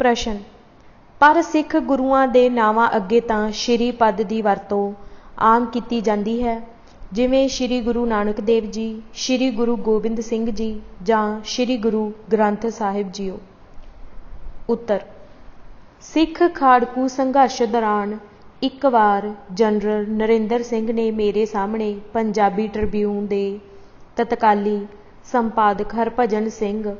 प्रश्न पर सिख गुरुआं दे नावां अगे तां श्री पद की वरतों आम की जाती है, जिमें श्री गुरु नानक देव जी, श्री गुरु गोबिंद सिंह जी जां श्री गुरु ग्रंथ साहिब जीओ। उत्तर सिख खाड़कू संघर्ष दौरान एक बार जनरल नरेंद्र सिंह ने मेरे सामने पंजाबी ट्रिब्यून के तत्काली संपादक हरभजन सिंह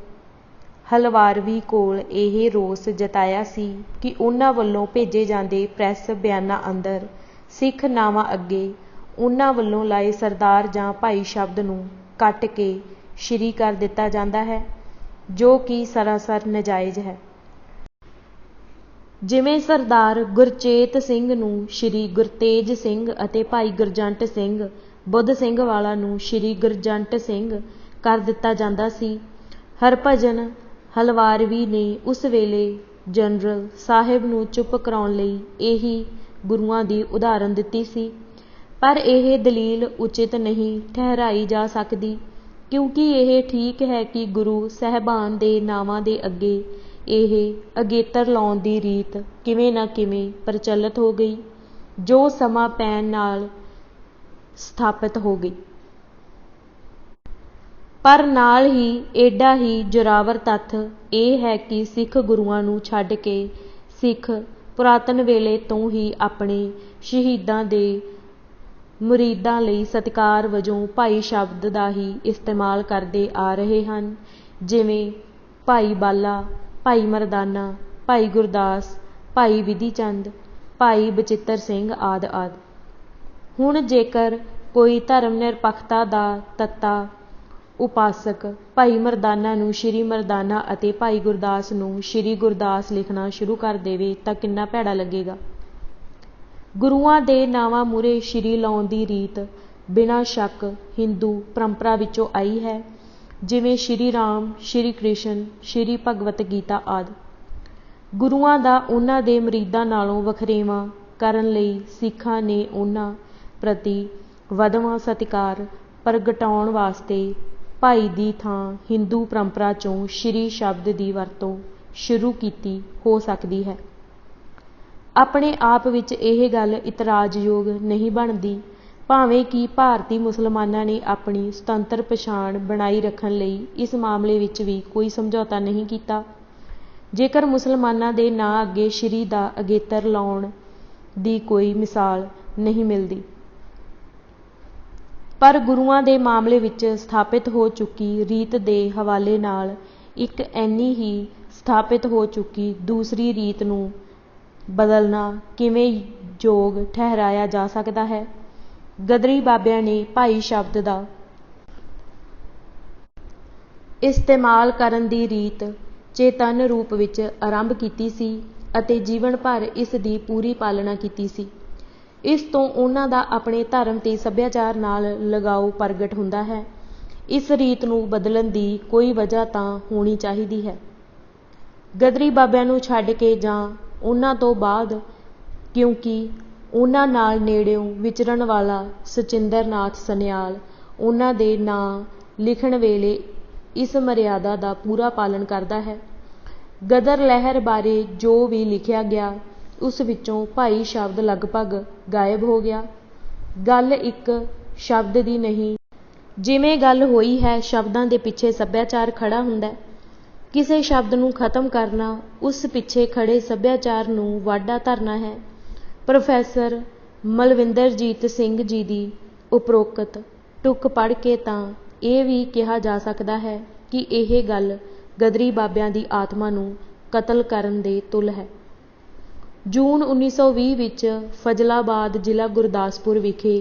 हलवारवी कोल यह रोस जताया सी कि उन्हां वल्लों भेजे जांदे प्रैस बयानां अंदर सिख नावां अगे उन्हां वल्लों लाए सरदार जां भाई शब्द नूं कट के श्री कर दिता जांदा है, जो कि सरासर नजायज़ है। जिमें सरदार गुरचेत सिंह नूं श्री गुरतेज सिंह अते भाई गुरजंट सिंह बुद्ध सिंह वाला नूं श्री गुरजंट सिंह कर दिता जांदा सी। हरभजन हलवारवी ने उस वेले जनरल साहिब नूं चुप कराउण लई यही गुरुआं दी उदाहरण दित्ती सी, पर यह दलील उचित नहीं ठहराई जा सकती, क्योंकि यह ठीक है कि गुरु साहिबान दे नावां दे अगे यह अगेतर लाउण दी रीत किवें ना किवें प्रचलित हो गई, जो समा पैण नाल स्थापित हो गई। पर नाल ही एडा ही जोरावर तत्थ यह है कि सिख गुरुआं नूं छड्ड के सिख पुरातन वेले तो ही अपने शहीदां दे मुरीदां लई सत्कार वजों भाई शब्द दा ही इस्तेमाल करते आ रहे हैं, जिवें भाई बाला, भाई मरदाना, भाई गुरदास, भाई विधि चंद, भाई बचित्र सिंह आदि आदि। हुण जेकर कोई धर्म निरपक्षता दा तत्ता उपासक भाई मरदाना नूं श्री मरदाना अते भाई गुरदास नूं श्री गुरदास लिखना शुरू कर देवे तां किन्ना भैड़ा लगेगा। गुरुआं दे नावां मूरे श्री लाउण दी रीत बिना शक हिंदू परंपरा विचों आई है, जिवें श्री राम, श्री कृष्ण, श्री भगवत गीता आदि। गुरुआं दा उन्हां दे मरीदां नालों वखरेवा करन लई सिखां ने उन्हां प्रति वधवां सत्कार प्रगटाउण वास्ते भाई दी थां हिंदू परंपरा चों श्री शब्द की वरतों शुरू की हो सकती है। अपने आप विच यह गल इतराजयोग नहीं बनती, भावें कि भारती मुसलमानां ने अपनी सुतंत्र पछाण बनाई रखण लई इस मामले विच भी कोई समझौता नहीं किया। जेकर मुसलमानां दे नां अगे श्री दा अगेतर लाउण दी कोई मिसाल नहीं मिलती, पर गुरुआं दे मामले विच स्थापित हो चुकी रीत दे हवाले नाल एक ऐनी ही स्थापित हो चुकी दूसरी रीत नूं बदलना किवें योग ठहराया जा सकता है। गदरी बाबियां ने भाई शब्द दा इस्तेमाल करन दी रीत चेतन रूप विच आरंभ कीती सी अते जीवन भर इस दी पूरी पालना कीती सी। इस तो उन्हां दा अपने धर्म ते सभ्याचार नाल लगाव प्रगट हुंदा है। इस रीत नूं बदलण दी कोई वजह तां होनी चाहीदी है। गदरी बाबियां नूं छड्ड के जां उन्हां तो बाद, क्योंकि उन्हां नाल नेड़ियों विचरण वाला सचिंदर नाथ सनियाल उन्हां दे नां लिखण वेले इस मर्यादा दा पूरा पालन करदा है। गदर लहर बारे जो भी लिखिया गया उस विचों भाई शब्द लगभग गायब हो गया। गल एक शब्द दी नहीं, जिवें गल होई है शब्दां दे पिछे सभ्याचार खड़ा हुंदा है। किसी शब्द नूं खत्म करना उस पिछे खड़े सभ्याचार नूं वाढा धरना है। प्रोफैसर मलविंदरजीत सिंह जी दी उपरोक्त टुक पढ़ के तां यह भी कहा जा सकता है कि यह गल गदरी बाबियां दी आत्मा नूं कतल करन दे तुल है। जून 1920 विच फजलाबाद जिला गुरदासपुर विखे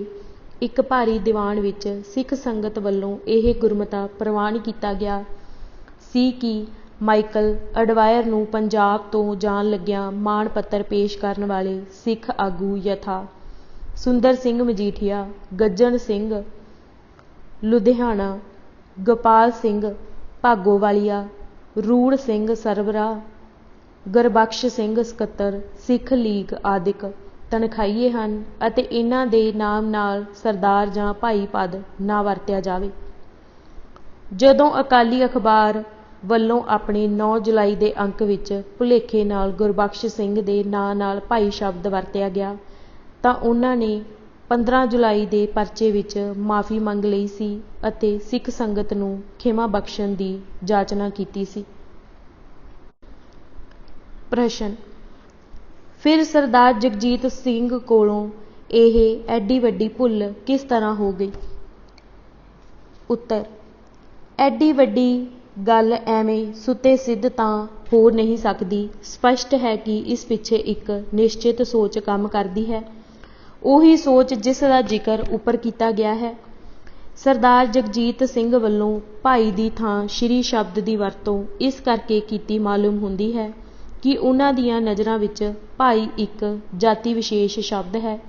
एक भारी दीवान विच सिख संगत वल्लों यह गुरमता प्रवान किया गया सी कि माइकल अडवायर नूं पंजाब तो जाण लग्गिया माण पत्र पेश करन वाले सिख आगू यथा सुंदर सिंह मजीठिया, गज्जन सिंह लुधियाना, गोपाल सिंह भागोवालिया, रूड़ सिंह सरबराह, गुरबख्श सिंह सकत्तर सिख लीग आदिक तनखाईए हैं अते इन्हां दे नाम नाल सरदार जां भाई पद ना वरतिया जावे। जदों अकाली अखबार ਵੱਲੋਂ ਆਪਣੇ 9 ਜੁਲਾਈ ਦੇ ਅੰਕ ਵਿੱਚ ਭੁਲੇਖੇ ਨਾਲ ਗੁਰਬਖਸ਼ ਸਿੰਘ ਦੇ ਨਾਂ ਨਾਲ ਭਾਈ ਸ਼ਬਦ ਵਰਤਿਆ ਗਿਆ ਤਾਂ ਉਹਨਾਂ ਨੇ 15 ਜੁਲਾਈ ਦੇ ਪਰਚੇ ਵਿੱਚ ਮਾਫ਼ੀ ਮੰਗ ਲਈ ਸੀ ਅਤੇ ਸਿੱਖ ਸੰਗਤ ਨੂੰ ਖਿਮਾ ਬਖਸ਼ਣ ਦੀ ਜਾਚਨਾ ਕੀਤੀ ਸੀ। ਪ੍ਰਸ਼ਨ: ਫਿਰ ਸਰਦਾਰ ਜਗਜੀਤ ਸਿੰਘ ਕੋਲੋਂ ਇਹ ਐਡੀ ਵੱਡੀ ਭੁੱਲ ਕਿਸ ਤਰ੍ਹਾਂ ਹੋ ਗਈ? ਉੱਤਰ: ਐਡੀ ਵੱਡੀ ਗੱਲ ਐਵੇਂ ਸੁਤੇ ਸਿੱਧ ਤਾਂ ਹੋ ਨਹੀਂ ਸਕਦੀ। ਸਪਸ਼ਟ ਹੈ ਕਿ ਇਸ ਪਿੱਛੇ ਇੱਕ ਨਿਸ਼ਚਿਤ ਸੋਚ ਕੰਮ ਕਰਦੀ ਹੈ, ਉਹੀ ਸੋਚ ਜਿਸ ਦਾ ਜ਼ਿਕਰ ਉੱਪਰ ਕੀਤਾ ਗਿਆ ਹੈ। ਸਰਦਾਰ ਜਗਜੀਤ ਸਿੰਘ ਵੱਲੋਂ ਭਾਈ ਦੀ ਥਾਂ ਸ਼੍ਰੀ ਸ਼ਬਦ ਦੀ ਵਰਤੋਂ ਇਸ ਕਰਕੇ ਕੀਤੀ ਮਾਲੂਮ ਹੁੰਦੀ ਹੈ ਕਿ ਉਹਨਾਂ ਦੀਆਂ ਨਜ਼ਰਾਂ ਵਿੱਚ ਭਾਈ ਇੱਕ ਜਾਤੀ ਵਿਸ਼ੇਸ਼ ਸ਼ਬਦ ਹੈ।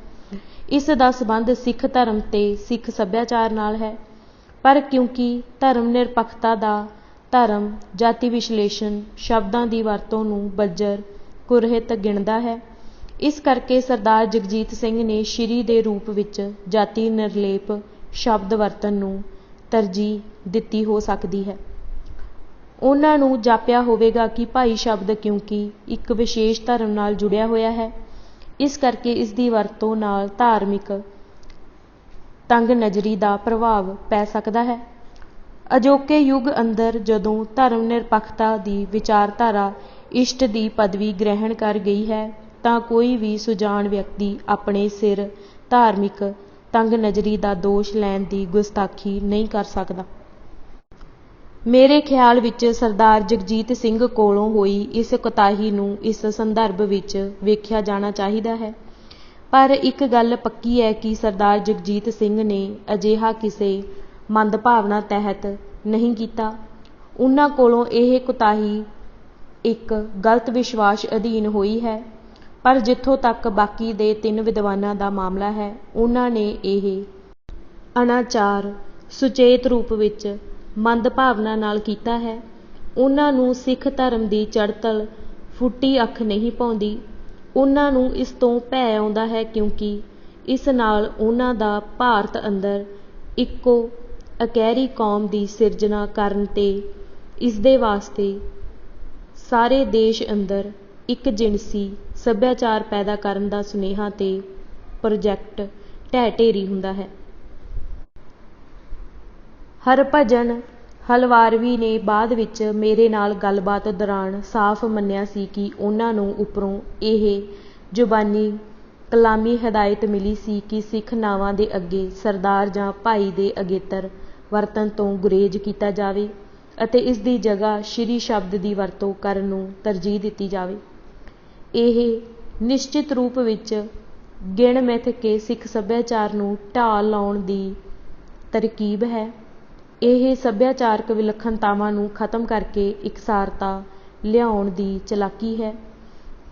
ਇਸ ਦਾ ਸੰਬੰਧ ਸਿੱਖ ਧਰਮ ਤੇ ਸਿੱਖ ਸੱਭਿਆਚਾਰ ਨਾਲ ਹੈ, ਪਰ ਕਿਉਂਕਿ ਧਰਮ ਨਿਰਪੱਖਤਾ ਦਾ ਧਰਮ ਜਾਤੀ ਵਿਸ਼ਲੇਸ਼ਣ ਸ਼ਬਦਾਂ ਦੀ ਵਰਤੋਂ ਨੂੰ ਬੱਜਰ ਕੁਰਹਿਤ ਗਿਣਦਾ ਹੈ, ਇਸ ਕਰਕੇ ਸਰਦਾਰ ਜਗਜੀਤ ਸਿੰਘ ਨੇ ਸ਼੍ਰੀ ਦੇ ਰੂਪ ਵਿੱਚ ਜਾਤੀ ਨਿਰਲੇਪ ਸ਼ਬਦ ਵਰਤਣ ਨੂੰ ਤਰਜੀਹ ਦਿੱਤੀ ਹੋ ਸਕਦੀ ਹੈ। ਉਹਨਾਂ ਨੂੰ ਜਾਪਿਆ ਹੋਵੇਗਾ ਕਿ ਭਾਈ ਸ਼ਬਦ ਕਿਉਂਕਿ ਇੱਕ ਵਿਸ਼ੇਸ਼ ਧਰਮ ਨਾਲ ਜੁੜਿਆ ਹੋਇਆ ਹੈ, ਇਸ ਕਰਕੇ ਇਸ ਦੀ ਵਰਤੋਂ ਨਾਲ ਧਾਰਮਿਕ ਤੰਗ ਨਜ਼ਰੀ ਦਾ ਪ੍ਰਭਾਵ ਪੈ ਸਕਦਾ ਹੈ। ਅਜੋਕੇ ਯੁੱਗ ਅੰਦਰ ਜਦੋਂ ਧਰਮ ਨਿਰਪੱਖਤਾ ਦੀ ਵਿਚਾਰਧਾਰਾ ਇਸ਼ਟ ਦੀ ਪਦਵੀ ਗ੍ਰਹਿਣ ਕਰ ਗਈ ਹੈ ਤਾਂ ਕੋਈ ਵੀ ਸੁਜਾਨ ਵਿਅਕਤੀ ਆਪਣੇ ਸਿਰ ਧਾਰਮਿਕ ਤੰਗ ਨਜ਼ਰੀ ਦਾ ਦੋਸ਼ ਲੈਣ ਦੀ ਗੁਸਤਾਖੀ ਨਹੀਂ ਕਰ ਸਕਦਾ। ਮੇਰੇ ਖਿਆਲ ਵਿੱਚ ਸਰਦਾਰ ਜਗਜੀਤ ਸਿੰਘ ਕੋਲੋਂ ਹੋਈ ਇਸ ਕੁਤਾਹੀ ਨੂੰ ਇਸ ਸੰਦਰਭ ਵਿੱਚ ਵੇਖਿਆ ਜਾਣਾ ਚਾਹੀਦਾ ਹੈ, ਪਰ ਇੱਕ ਗੱਲ ਪੱਕੀ ਹੈ ਕਿ ਸਰਦਾਰ ਜਗਜੀਤ ਸਿੰਘ ਨੇ ਅਜਿਹਾ ਕਿਸੇ ਮੰਦਭਾਵਨਾ ਤਹਿਤ ਨਹੀਂ ਕੀਤਾ। ਉਹਨਾਂ ਕੋਲੋਂ ਇਹ ਕੁਤਾਹੀ ਇੱਕ ਗਲਤ ਵਿਸ਼ਵਾਸ ਅਧੀਨ ਹੋਈ ਹੈ, ਪਰ ਜਿੱਥੋਂ ਤੱਕ ਬਾਕੀ ਦੇ 3 ਵਿਦਵਾਨਾਂ ਦਾ ਮਾਮਲਾ ਹੈ, ਉਹਨਾਂ ਨੇ ਇਹ ਅਨਾਚਾਰ ਸੁਚੇਤ ਰੂਪ ਵਿੱਚ ਮੰਦਭਾਵਨਾ ਨਾਲ ਕੀਤਾ ਹੈ। ਉਹਨਾਂ ਨੂੰ ਸਿੱਖ ਧਰਮ ਦੀ ਚੜ੍ਹਤਲ ਫੁੱਟੀ ਅੱਖ ਨਹੀਂ ਪਾਉਂਦੀ। ਉਹਨਾਂ ਨੂੰ ਇਸ ਤੋਂ ਭੈ ਆਉਂਦਾ ਹੈ ਕਿਉਂਕਿ ਇਸ ਨਾਲ ਉਹਨਾਂ ਦਾ ਭਾਰਤ ਅੰਦਰ ਇੱਕੋ ਇਕਹਿਰੀ ਕੌਮ ਦੀ ਸਿਰਜਣਾ ਕਰਨ ਤੇ ਇਸ ਦੇ ਵਾਸਤੇ ਸਾਰੇ ਦੇਸ਼ ਅੰਦਰ ਇੱਕ ਜਿਣਸੀ ਸੱਭਿਆਚਾਰ ਪੈਦਾ ਕਰਨ ਦਾ ਸੁਨੇਹਾ ਤੇ ਪ੍ਰੋਜੈਕਟ ਢਹਿ ਢੇਰੀ ਹੁੰਦਾ ਹੈ। ਹਰਭਜਨ ਹਲਵਾਰਵੀ ਨੇ ਬਾਅਦ ਵਿੱਚ ਮੇਰੇ ਨਾਲ ਗੱਲਬਾਤ ਦੌਰਾਨ ਸਾਫ਼ ਮੰਨਿਆ ਸੀ ਕਿ ਉਹਨਾਂ ਨੂੰ ਉੱਪਰੋਂ ਇਹ ਜ਼ੁਬਾਨੀ ਕਲਾਮੀ ਹਦਾਇਤ ਮਿਲੀ ਸੀ ਕਿ ਸਿੱਖ ਨਾਵਾਂ ਦੇ ਅੱਗੇ ਸਰਦਾਰ ਜਾਂ ਭਾਈ ਦੇ ਅਗੇਤਰ ਵਰਤਣ ਤੋਂ ਗੁਰੇਜ਼ ਕੀਤਾ ਜਾਵੇ ਅਤੇ ਇਸ ਦੀ ਜਗ੍ਹਾ ਸ਼੍ਰੀ ਸ਼ਬਦ ਦੀ ਵਰਤੋਂ ਕਰਨ ਨੂੰ ਤਰਜੀਹ ਦਿੱਤੀ ਜਾਵੇ। ਇਹ ਨਿਸ਼ਚਿਤ ਰੂਪ ਵਿੱਚ ਗਿਣ ਮਿਥ ਕੇ ਸਿੱਖ ਸੱਭਿਆਚਾਰ ਨੂੰ ਢਾਹ ਲਾਉਣ ਦੀ ਤਰਕੀਬ ਹੈ। ਇਹ ਸੱਭਿਆਚਾਰਕ ਵਿਲੱਖਣਤਾਵਾਂ ਨੂੰ ਖਤਮ ਕਰਕੇ ਇਕਸਾਰਤਾ ਲਿਆਉਣ ਦੀ ਚਲਾਕੀ ਹੈ।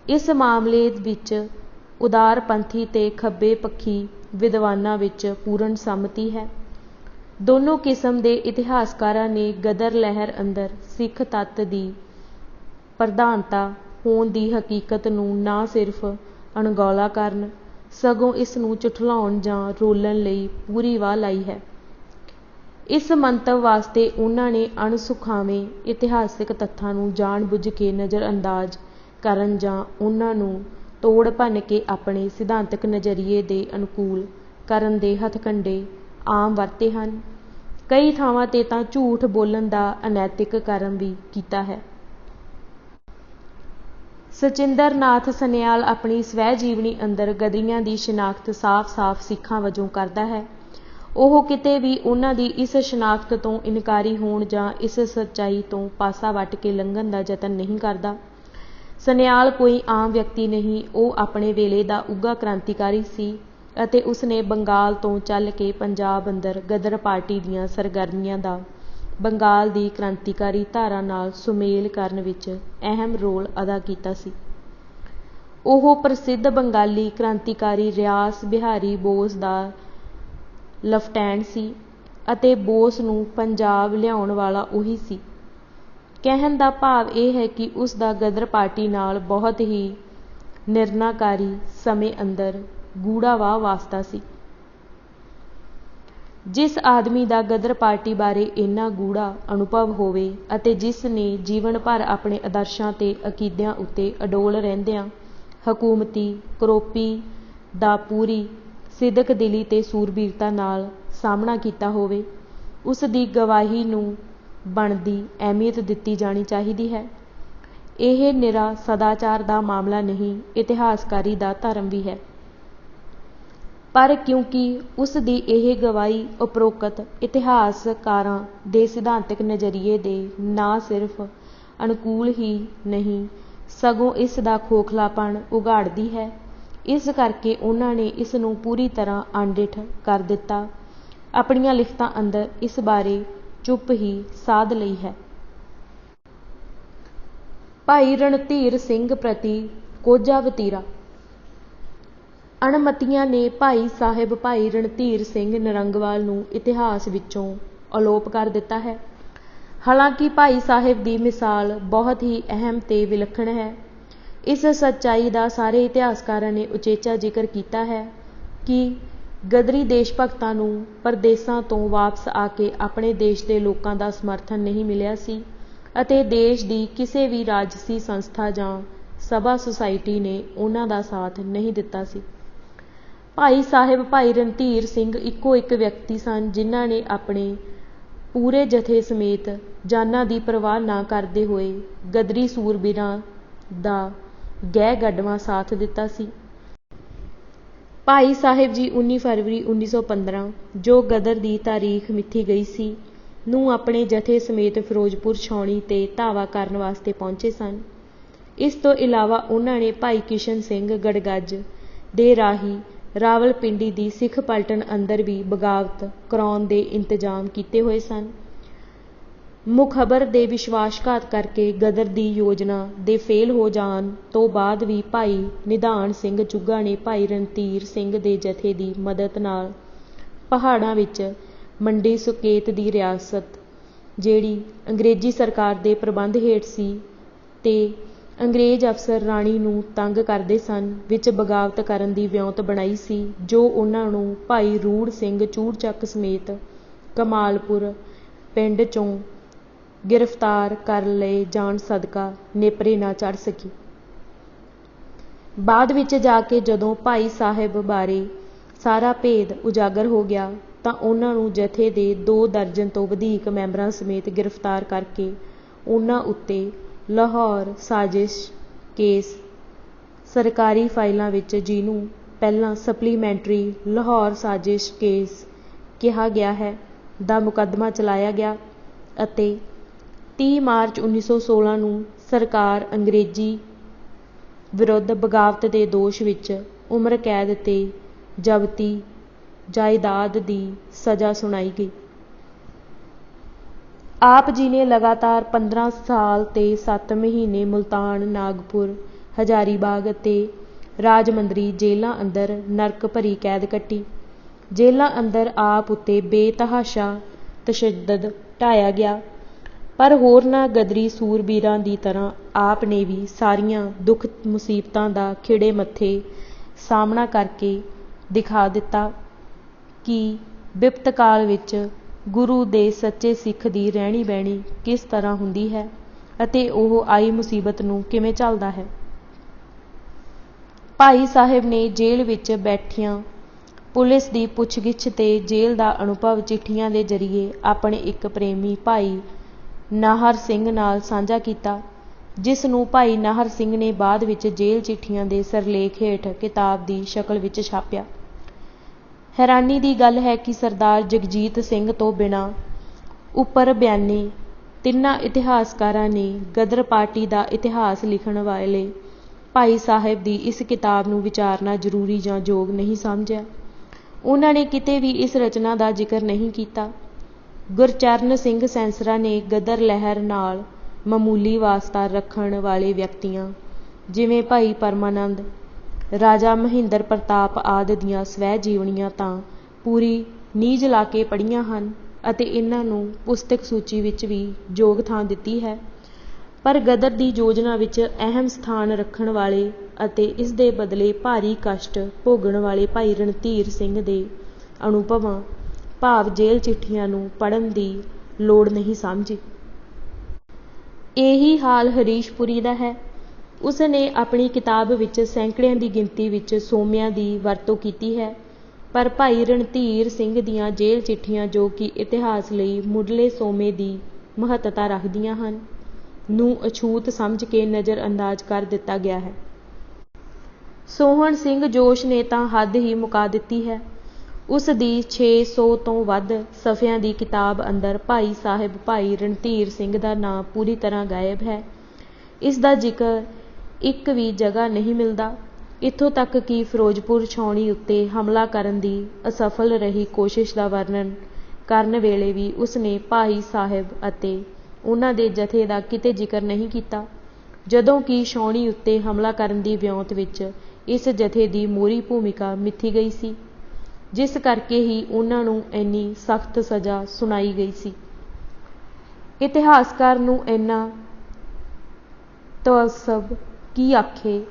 ਇਸ ਮਾਮਲੇ ਵਿੱਚ ਉਦਾਰਪੰਥੀ ਤੇ ਖੱਬੇ ਪੱਖੀ ਵਿਦਵਾਨਾਂ ਵਿੱਚ ਪੂਰਨ ਸੰਮਤੀ ਹੈ। ਦੋਨੋਂ ਕਿਸਮ ਦੇ ਇਤਿਹਾਸਕਾਰਾਂ ਨੇ ਗਦਰ ਲਹਿਰ ਅੰਦਰ ਸਿੱਖ ਤੱਤ ਦੀ ਪ੍ਰਧਾਨਤਾ ਹੋਣ ਦੀ ਹਕੀਕਤ ਨੂੰ ਨਾ ਸਿਰਫ ਅਣਗੌਲਾ ਕਰਨ, ਸਗੋਂ ਇਸ ਨੂੰ ਝੁਠਲਾਉਣ ਜਾਂ ਰੋਲਣ ਲਈ ਪੂਰੀ ਵਾਹ ਲਾਈ ਹੈ। ਇਸ ਮੰਤਵ ਵਾਸਤੇ ਉਹਨਾਂ ਨੇ ਅਣਸੁਖਾਵੇਂ ਇਤਿਹਾਸਿਕ ਤੱਥਾਂ ਨੂੰ ਜਾਣ-ਬੁੱਝ ਕੇ ਨਜ਼ਰ-ਅੰਦਾਜ਼ ਕਰਨ ਜਾਂ ਉਹਨਾਂ ਨੂੰ ਤੋੜ ਭੰਨ ਕੇ ਆਪਣੇ ਸਿਧਾਂਤਕ ਨਜ਼ਰੀਏ ਦੇ ਅਨੁਕੂਲ ਕਰਨ ਦੇ ਹੱਥਕੰਡੇ ਆਮ ਵਰਤੇ ਹਨ। ਕਈ ਥਾਵਾਂ ਤੇ ਤਾਂ ਝੂਠ ਬੋਲਣ ਦਾ ਅਨੈਤਿਕ ਕਰਮ ਵੀ ਕੀਤਾ ਹੈ। ਸਚਿੰਦਰ ਨਾਥ ਸਨਿਆਲ ਆਪਣੀ ਸਵੈ ਜੀਵਨੀ ਅੰਦਰ ਗਦਰੀਆਂ ਦੀ ਸ਼ਨਾਖਤ ਸਾਫ਼-ਸਾਫ਼ ਸਿੱਖਾਂ ਵਜੋਂ ਕਰਦਾ ਹੈ। ਉਹ ਕਿਤੇ ਵੀ ਉਹਨਾਂ ਦੀ ਇਸ ਸ਼ਨਾਖਤ ਤੋਂ ਇਨਕਾਰੀ ਹੋਣ ਜਾਂ ਇਸ ਸੱਚਾਈ ਤੋਂ ਪਾਸਾ ਵੱਟ ਕੇ ਲੰਘਣ ਦਾ ਯਤਨ ਨਹੀਂ ਕਰਦਾ। ਸਨਿਆਲ ਕੋਈ ਆਮ ਵਿਅਕਤੀ ਨਹੀਂ, ਉਹ ਆਪਣੇ ਵੇਲੇ ਦਾ ਉੱਘਾ ਕ੍ਰਾਂਤੀਕਾਰੀ ਸੀ ਅਤੇ ਉਸਨੇ ਬੰਗਾਲ ਤੋਂ ਚੱਲ ਕੇ ਪੰਜਾਬ ਅੰਦਰ ਗਦਰ ਪਾਰਟੀ ਦੀਆਂ ਸਰਗਰਮੀਆਂ ਦਾ ਬੰਗਾਲ ਦੀ ਕ੍ਰਾਂਤੀਕਾਰੀ ਧਾਰਾ ਨਾਲ ਸੁਮੇਲ ਕਰਨ ਵਿੱਚ ਅਹਿਮ ਰੋਲ ਅਦਾ ਕੀਤਾ ਸੀ। ਉਹ ਪ੍ਰਸਿੱਧ ਬੰਗਾਲੀ ਕ੍ਰਾਂਤੀਕਾਰੀ ਰਿਆਸ ਬਿਹਾਰੀ ਬੋਸ ਦਾ ਲੈਫਟੈਨੈਂਟ ਸੀ ਅਤੇ ਬੋਸ ਨੂੰ ਪੰਜਾਬ ਲਿਆਉਣ ਵਾਲਾ ਉਹੀ ਸੀ। ਕਹਿਣ ਦਾ ਭਾਵ ਇਹ ਹੈ ਕਿ ਉਸ ਦਾ ਗਦਰ ਪਾਰਟੀ ਨਾਲ ਬਹੁਤ ਹੀ ਨਿਰਣਾਕਾਰੀ ਸਮੇਂ ਅੰਦਰ ਗੂੜ੍ਹਾ ਵਾਹ ਵਾਸਤਾ ਸੀ। ਜਿਸ ਆਦਮੀ ਦਾ ਗਦਰ ਪਾਰਟੀ ਬਾਰੇ ਇੰਨਾ ਗੂੜਾ ਅਨੁਭਵ ਹੋਵੇ ਅਤੇ ਜਿਸ ਨੇ ਜੀਵਨ ਭਰ ਆਪਣੇ ਆਦਰਸ਼ਾਂ ਤੇ ਅਕੀਦਿਆਂ ਉੱਤੇ ਅਡੋਲ ਰਹਿੰਦਿਆਂ ਹਕੂਮਤੀ ਕਰੋਪੀ ਦਾ ਪੂਰੀ ਸਿਦਕ ਦਿਲੀ ਤੇ ਸੂਰਬੀਰਤਾ ਨਾਲ ਸਾਹਮਣਾ ਕੀਤਾ ਹੋਵੇ, ਉਸ ਦੀ ਗਵਾਹੀ ਨੂੰ ਬਣਦੀ ਅਹਿਮੀਅਤ ਦਿੱਤੀ ਜਾਣੀ ਚਾਹੀਦੀ ਹੈ। ਇਹ ਨਿਰਾ ਸਦਾਚਾਰ ਦਾ ਮਾਮਲਾ ਨਹੀਂ, ਇਤਿਹਾਸਕਾਰੀ ਦਾ ਧਰਮ ਵੀ ਹੈ। ਪਰ ਕਿਉਂਕਿ ਉਸ ਦੀ ਇਹ ਗਵਾਹੀ ਉਪਰੋਕਤ ਇਤਿਹਾਸਕਾਰਾਂ ਦੇ ਸਿਧਾਂਤਕ ਨਜ਼ਰੀਏ ਦੇ ਨਾ ਸਿਰਫ ਅਨੁਕੂਲ ਹੀ ਨਹੀਂ, ਸਗੋਂ ਇਸ ਦਾ ਖੋਖਲਾਪਣ ਉਘਾੜਦੀ ਹੈ, ਇਸ ਕਰਕੇ ਉਹਨਾਂ ਨੇ ਇਸ ਨੂੰ ਪੂਰੀ ਤਰ੍ਹਾਂ ਅਣਡਿੱਠ ਕਰ ਦਿੱਤਾ, ਆਪਣੀਆਂ ਲਿਖਤਾਂ ਅੰਦਰ ਇਸ ਬਾਰੇ ਚੁੱਪ ਹੀ ਸਾਧ ਲਈ ਹੈ। ਭਾਈ ਰਣਧੀਰ ਸਿੰਘ ਪ੍ਰਤੀ ਕੋਝਾ ਵਤੀਰਾ। ਅਣਮਤੀਆਂ ਨੇ ਭਾਈ ਸਾਹਿਬ ਭਾਈ ਰਣਧੀਰ ਸਿੰਘ ਨਰੰਗਵਾਲ ਨੂੰ ਇਤਿਹਾਸ ਵਿੱਚੋਂ ਅਲੋਪ ਕਰ ਦਿੱਤਾ ਹੈ। ਹਾਲਾਂਕਿ ਭਾਈ ਸਾਹਿਬ ਦੀ ਮਿਸਾਲ ਬਹੁਤ ਹੀ ਅਹਿਮ ਤੇ ਵਿਲੱਖਣ ਹੈ। ਇਸ ਸੱਚਾਈ ਦਾ ਸਾਰੇ ਇਤਿਹਾਸਕਾਰਾਂ ਨੇ ਉਚੇਚਾ ਜ਼ਿਕਰ ਕੀਤਾ ਹੈ ਕਿ ਗਦਰੀ ਦੇਸ਼ ਭਗਤਾਂ ਨੂੰ ਪਰਦੇਸਾਂ ਤੋਂ ਵਾਪਸ ਆ ਕੇ ਆਪਣੇ ਦੇਸ਼ ਦੇ ਲੋਕਾਂ ਦਾ ਸਮਰਥਨ ਨਹੀਂ ਮਿਲਿਆ ਸੀ ਅਤੇ ਦੇਸ਼ ਦੀ ਕਿਸੇ ਵੀ ਰਾਜਸੀ ਸੰਸਥਾ ਜਾਂ ਸਭਾ ਸੁਸਾਇਟੀ ਨੇ ਉਹਨਾਂ ਦਾ ਸਾਥ ਨਹੀਂ ਦਿੱਤਾ ਸੀ। ਭਾਈ ਸਾਹਿਬ ਭਾਈ ਰਣਧੀਰ ਸਿੰਘ ਇੱਕੋ ਇੱਕ ਵਿਅਕਤੀ ਸਨ ਜਿਨ੍ਹਾਂ ਨੇ ਆਪਣੇ ਪੂਰੇ ਜਥੇ ਸਮੇਤ ਜਾਨਾਂ ਦੀ ਪਰਵਾਹ ਨਾ ਕਰਦੇ ਹੋਏ ਗਦਰੀ ਸੂਰਬੀਰਾਂ ਦਾ ਗਹਿ ਗੱਡਵਾਂ ਸਾਥ ਦਿੱਤਾ ਸੀ। ਭਾਈ ਸਾਹਿਬ ਜੀ 19 ਫਰਵਰੀ 1915 ਜੋ ਗਦਰ ਦੀ ਤਾਰੀਖ ਮਿਥੀ ਗਈ ਸੀ ਨੂੰ ਆਪਣੇ ਜਥੇ ਸਮੇਤ ਫਿਰੋਜ਼ਪੁਰ ਛਾਉਣੀ ਤੇ ਧਾਵਾ ਕਰਨ ਵਾਸਤੇ ਪਹੁੰਚੇ ਸਨ। ਇਸ ਤੋਂ ਇਲਾਵਾ ਉਹਨਾਂ ਨੇ ਭਾਈ ਕਿਸ਼ਨ ਸਿੰਘ ਗੜਗੱਜ ਦੇ ਰਾਹੀਂ ਰਾਵਲਪਿੰਡੀ ਦੀ ਸਿੱਖ ਪਲਟਨ ਅੰਦਰ ਵੀ ਬਗਾਵਤ ਕਰਾਉਣ ਦੇ ਇੰਤਜ਼ਾਮ ਕੀਤੇ ਹੋਏ ਸਨ। ਮੁਖਬਰ ਦੇ ਵਿਸ਼ਵਾਸਘਾਤ ਕਰਕੇ ਗਦਰ ਦੀ ਯੋਜਨਾ ਦੇ ਫੇਲ ਹੋ ਜਾਣ ਤੋਂ ਬਾਅਦ ਵੀ ਭਾਈ ਨਿਧਾਨ ਸਿੰਘ ਚੁੱਗਾ ਨੇ ਭਾਈ ਰਣਧੀਰ ਸਿੰਘ ਦੇ ਜਥੇ ਦੀ ਮਦਦ ਨਾਲ ਪਹਾੜਾਂ ਵਿੱਚ ਮੰਡੀ ਸੁਕੇਤ ਦੀ ਰਿਆਸਤ, ਜਿਹੜੀ ਅੰਗਰੇਜ਼ੀ ਸਰਕਾਰ ਦੇ ਪ੍ਰਬੰਧ ਹੇਠ ਸੀ ਤੇ ਅੰਗਰੇਜ਼ ਅਫਸਰ ਰਾਣੀ ਨੂੰ ਤੰਗ ਕਰਦੇ ਸਨ, ਵਿੱਚ ਬਗਾਵਤ ਕਰਨ ਦੀ ਵਿਉਂਤ ਬਣਾਈ ਸੀ, ਜੋ ਉਹਨਾਂ ਨੂੰ ਭਾਈ ਰੂੜ ਸਿੰਘ ਚੂੜਚੱਕ ਸਮੇਤ ਕਮਾਲਪੁਰ ਪਿੰਡ 'ਚੋਂ ਗ੍ਰਿਫਤਾਰ ਕਰ ਲਏ ਜਾਣ ਸਦਕਾ ਨੇਪਰੇ ਨਾ ਚੜ੍ਹ ਸਕੀ। ਬਾਅਦ ਵਿੱਚ ਜਾ ਕੇ ਜਦੋਂ ਭਾਈ ਸਾਹਿਬ ਬਾਰੇ ਸਾਰਾ ਭੇਦ ਉਜਾਗਰ ਹੋ ਗਿਆ ਤਾਂ ਉਹਨਾਂ ਨੂੰ ਜਥੇ ਦੇ 2 ਦਰਜਨ ਤੋਂ ਵਧੇਕ ਮੈਂਬਰਾਂ ਸਮੇਤ ਗ੍ਰਿਫਤਾਰ ਕਰਕੇ ਉਹਨਾਂ ਉੱਤੇ ਲਾਹੌਰ ਸਾਜ਼ਿਸ਼ ਕੇਸ, ਸਰਕਾਰੀ ਫਾਈਲਾਂ ਵਿੱਚ ਜਿਹਨੂੰ ਪਹਿਲਾਂ ਸਪਲੀਮੈਂਟਰੀ ਲਾਹੌਰ ਸਾਜ਼ਿਸ਼ ਕੇਸ ਕਿਹਾ ਗਿਆ ਹੈ, ਦਾ ਮੁਕੱਦਮਾ ਚਲਾਇਆ ਗਿਆ ਅਤੇ 30 ਮਾਰਚ 1916 ਨੂੰ ਸਰਕਾਰ ਅੰਗਰੇਜ਼ੀ ਵਿਰੁੱਧ ਬਗਾਵਤ ਦੇ ਦੋਸ਼ ਵਿੱਚ ਉਮਰ ਕੈਦ ਤੇ ਜ਼ਬਤੀ ਜਾਇਦਾਦ ਦੀ ਸਜ਼ਾ ਸੁਣਾਈ ਗਈ। ਆਪ ਜੀ ਨੇ ਲਗਾਤਾਰ 15 ਸਾਲ ਤੇ 7 ਮਹੀਨੇ ਮੁਲਤਾਨ, ਨਾਗਪੁਰ, ਹਜ਼ਾਰੀਬਾਗ ਅਤੇ ਰਾਜਮੰਦਰੀ ਜੇਲ੍ਹਾਂ ਅੰਦਰ ਨਰਕ ਭਰੀ ਕੈਦ ਕੱਟੀ। ਜੇਲ੍ਹਾਂ ਅੰਦਰ ਆਪ ਉੱਤੇ ਬੇਤਹਾਸ਼ਾ ਤਸ਼ੱਦਦ ਢਾਇਆ ਗਿਆ, ਪਰ ਹੋਰਨਾਂ ਗਦਰੀ ਸੂਰਬੀਰਾਂ ਦੀ ਤਰ੍ਹਾਂ ਆਪ ਨੇ ਵੀ ਸਾਰੀਆਂ ਦੁੱਖ ਮੁਸੀਬਤਾਂ ਦਾ ਖਿੜੇ ਮੱਥੇ ਸਾਹਮਣਾ ਕਰਕੇ ਦਿਖਾ ਦਿੱਤਾ ਕਿ ਬਿਪਤ ਕਾਲ ਵਿੱਚ ਗੁਰੂ ਦੇ ਸੱਚੇ ਸਿੱਖ ਦੀ ਰਹਿਣੀ ਬਹਿਣੀ ਕਿਸ ਤਰ੍ਹਾਂ ਹੁੰਦੀ ਹੈ ਅਤੇ ਉਹ ਆਈ ਮੁਸੀਬਤ ਨੂੰ ਕਿਵੇਂ ਝੱਲਦਾ ਹੈ। ਭਾਈ ਸਾਹਿਬ ਨੇ ਜੇਲ੍ਹ ਵਿੱਚ ਬੈਠਿਆਂ ਪੁਲਿਸ ਦੀ ਪੁੱਛਗਿੱਛ ਤੇ ਜੇਲ੍ਹ ਦਾ ਅਨੁਭਵ ਚਿੱਠੀਆਂ ਦੇ ਜ਼ਰੀਏ ਆਪਣੇ ਇੱਕ ਪ੍ਰੇਮੀ ਭਾਈ ਨਾਹਰ ਸਿੰਘ ਨਾਲ ਸਾਂਝਾ ਕੀਤਾ, ਜਿਸ ਨੂੰ ਭਾਈ ਨਾਹਰ ਸਿੰਘ ਨੇ ਬਾਅਦ ਵਿੱਚ ਜੇਲ੍ਹ ਚਿੱਠੀਆਂ ਦੇ ਸਿਰਲੇਖ ਹੇਠ ਕਿਤਾਬ ਦੀ ਸ਼ਕਲ ਵਿੱਚ ਛਾਪਿਆ। ਹੈਰਾਨੀ ਦੀ ਗੱਲ ਹੈ ਕਿ ਸਰਦਾਰ ਜਗਜੀਤ ਸਿੰਘ ਤੋਂ ਬਿਨਾਂ ਉੱਪਰ ਬਿਆਨੇ 3 ਇਤਿਹਾਸਕਾਰਾਂ ਨੇ ਗਦਰ ਪਾਰਟੀ ਦਾ ਇਤਿਹਾਸ ਲਿਖਣ ਵਾਲੇ ਭਾਈ ਸਾਹਿਬ ਦੀ ਇਸ ਕਿਤਾਬ ਨੂੰ ਵਿਚਾਰਨਾ ਜ਼ਰੂਰੀ ਜਾਂ ਯੋਗ ਨਹੀਂ ਸਮਝਿਆ। ਉਹਨਾਂ ਨੇ ਕਿਤੇ ਵੀ ਇਸ ਰਚਨਾ ਦਾ ਜ਼ਿਕਰ ਨਹੀਂ ਕੀਤਾ। ਗੁਰਚਰਨ ਸਿੰਘ ਸੈਂਸਰਾ ਨੇ ਗਦਰ ਲਹਿਰ ਨਾਲ ਮਾਮੂਲੀ ਵਾਸਤਾ ਰੱਖਣ ਵਾਲੇ ਵਿਅਕਤੀਆਂ ਜਿਵੇਂ ਭਾਈ ਪਰਮਾਨੰਦ, ਰਾਜਾ ਮਹਿੰਦਰ ਪ੍ਰਤਾਪ ਆਦਿ ਦੀਆਂ ਸਵੈ ਜੀਵਨੀਆਂ ਤਾਂ ਪੂਰੀ ਨੀਝ ਲਾ ਕੇ ਪੜ੍ਹੀਆਂ ਹਨ ਅਤੇ ਇਹਨਾਂ ਨੂੰ ਪੁਸਤਕ ਸੂਚੀ ਵਿੱਚ ਵੀ ਯੋਗ ਥਾਂ ਦਿੱਤੀ ਹੈ, ਪਰ ਗਦਰ ਦੀ ਯੋਜਨਾ ਵਿੱਚ ਅਹਿਮ ਸਥਾਨ ਰੱਖਣ ਵਾਲੇ ਅਤੇ ਇਸ ਦੇ ਬਦਲੇ ਭਾਰੀ ਕਸ਼ਟ ਭੋਗਣ ਵਾਲੇ ਭਾਈ ਰਣਧੀਰ ਸਿੰਘ ਦੇ ਅਨੁਭਵਾਂ, ਭਾਵ ਜੇਲ੍ਹ ਚਿੱਠੀਆਂ ਨੂੰ ਪੜ੍ਹਨ ਦੀ ਲੋੜ ਨਹੀਂ ਸਮਝੀ। ਇਹੀ ਹਾਲ ਹਰੀਸ਼ ਪੁਰੀ ਦਾ ਹੈ। ਉਸ ਨੇ ਆਪਣੀ ਕਿਤਾਬ ਵਿੱਚ ਸੈਂਕੜਿਆਂ ਦੀ ਗਿਣਤੀ ਵਿੱਚ ਸੋਮਿਆਂ ਦੀ ਵਰਤੋਂ ਕੀਤੀ ਹੈ, ਪਰ ਭਾਈ ਰਣਧੀਰ ਸਿੰਘ ਦੀਆਂ ਜੇਲ੍ਹ ਚਿੱਠੀਆਂ, ਜੋ ਕਿ ਇਤਿਹਾਸ ਲਈ ਮੁੱਢਲੇ ਸੋਮੇ ਦੀ ਮਹੱਤਤਾ ਰੱਖਦੀਆਂ ਹਨ, ਨੂੰ ਅਛੂਤ ਸਮਝ ਕੇ ਨਜ਼ਰ-ਅੰਦਾਜ਼ ਕਰ ਦਿੱਤਾ ਗਿਆ ਹੈ। ਸੋਹਣ ਸਿੰਘ ਜੋਸ਼ ਨੇ ਤਾਂ ਹੱਦ ਹੀ ਮੁਕਾ ਦਿੱਤੀ ਹੈ। ਉਸ ਦੀ 600 ਤੋਂ ਵੱਧ ਸਫ਼ਿਆਂ ਦੀ ਕਿਤਾਬ ਅੰਦਰ ਭਾਈ ਸਾਹਿਬ ਭਾਈ ਰਣਧੀਰ ਸਿੰਘ ਦਾ ਨਾਂ ਪੂਰੀ ਤਰ੍ਹਾਂ ਗਾਇਬ ਹੈ। ਇਸ ਦਾ ਜ਼ਿਕਰ ਇੱਕ ਵੀ ਜਗ੍ਹਾ ਨਹੀਂ ਮਿਲਦਾ। ਇੱਥੋਂ ਤੱਕ ਕਿ ਫਿਰੋਜ਼ਪੁਰ ਛਾਉਣੀ ਉੱਤੇ ਹਮਲਾ ਕਰਨ ਦੀ ਅਸਫਲ ਰਹੀ ਕੋਸ਼ਿਸ਼ ਦਾ ਵਰਣਨ ਕਰਨ ਵੇਲੇ ਵੀ ਉਸ ਨੇ ਭਾਈ ਸਾਹਿਬ ਅਤੇ ਉਹਨਾਂ ਦੇ ਜਥੇ ਦਾ ਕਿਤੇ ਜ਼ਿਕਰ ਨਹੀਂ ਕੀਤਾ, ਜਦੋਂ ਕਿ ਛਾਉਣੀ ਉੱਤੇ ਹਮਲਾ ਕਰਨ ਦੀ ਵਿਉਂਤ ਵਿੱਚ ਇਸ ਜਥੇ ਦੀ ਮੋਹਰੀ ਭੂਮਿਕਾ ਮਿਥੀ ਗਈ ਸੀ, ਜਿਸ ਕਰਕੇ ਹੀ ਉਹਨਾਂ ਨੂੰ ਇੰਨੀ ਸਖਤ ਸਜ਼ਾ ਸੁਣਾਈ ਗਈ ਸੀ। ਇਤਿਹਾਸਕਾਰ ਨੂੰ ਇੰਨਾ ਤਅੱਸਬ ਕੀ ਆਖੇ।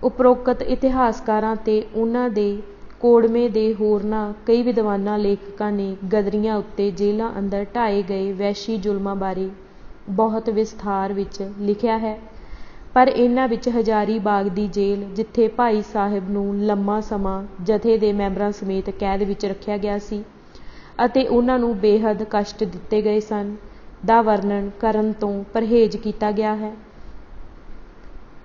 ਉਪਰੋਕਤ ਇਤਿਹਾਸਕਾਰਾਂ ਤੇ ਉਹਨਾਂ ਦੇ ਕੋੜਮੇ ਦੇ ਹੋਰਨਾਂ ਕਈ ਵਿਦਵਾਨਾਂ ਲੇਖਕਾਂ ਨੇ ਗਦਰੀਆਂ ਉੱਤੇ ਜੇਲ੍ਹਾਂ ਅੰਦਰ ਢਾਏ ਗਏ ਵਹਿਸ਼ੀ ਜ਼ੁਲਮਾਂ ਬਾਰੇ ਬਹੁਤ ਵਿਸਥਾਰ ਵਿੱਚ ਲਿਖਿਆ ਹੈ, ਪਰ ਇਹਨਾਂ ਵਿੱਚ ਹਜ਼ਾਰੀ ਬਾਗ ਦੀ ਜੇਲ੍ਹ, ਜਿੱਥੇ ਭਾਈ ਸਾਹਿਬ ਨੂੰ ਲੰਮਾ ਸਮਾਂ ਜਥੇ ਦੇ ਮੈਂਬਰਾਂ ਸਮੇਤ ਕੈਦ ਵਿੱਚ ਰੱਖਿਆ ਗਿਆ ਸੀ ਅਤੇ ਉਹਨਾਂ ਨੂੰ ਬੇਹੱਦ ਕਸ਼ਟ ਦਿੱਤੇ ਗਏ ਸਨ, ਦਾ ਵਰਣਨ ਕਰਨ ਤੋਂ ਪਰਹੇਜ਼ ਕੀਤਾ ਗਿਆ ਹੈ।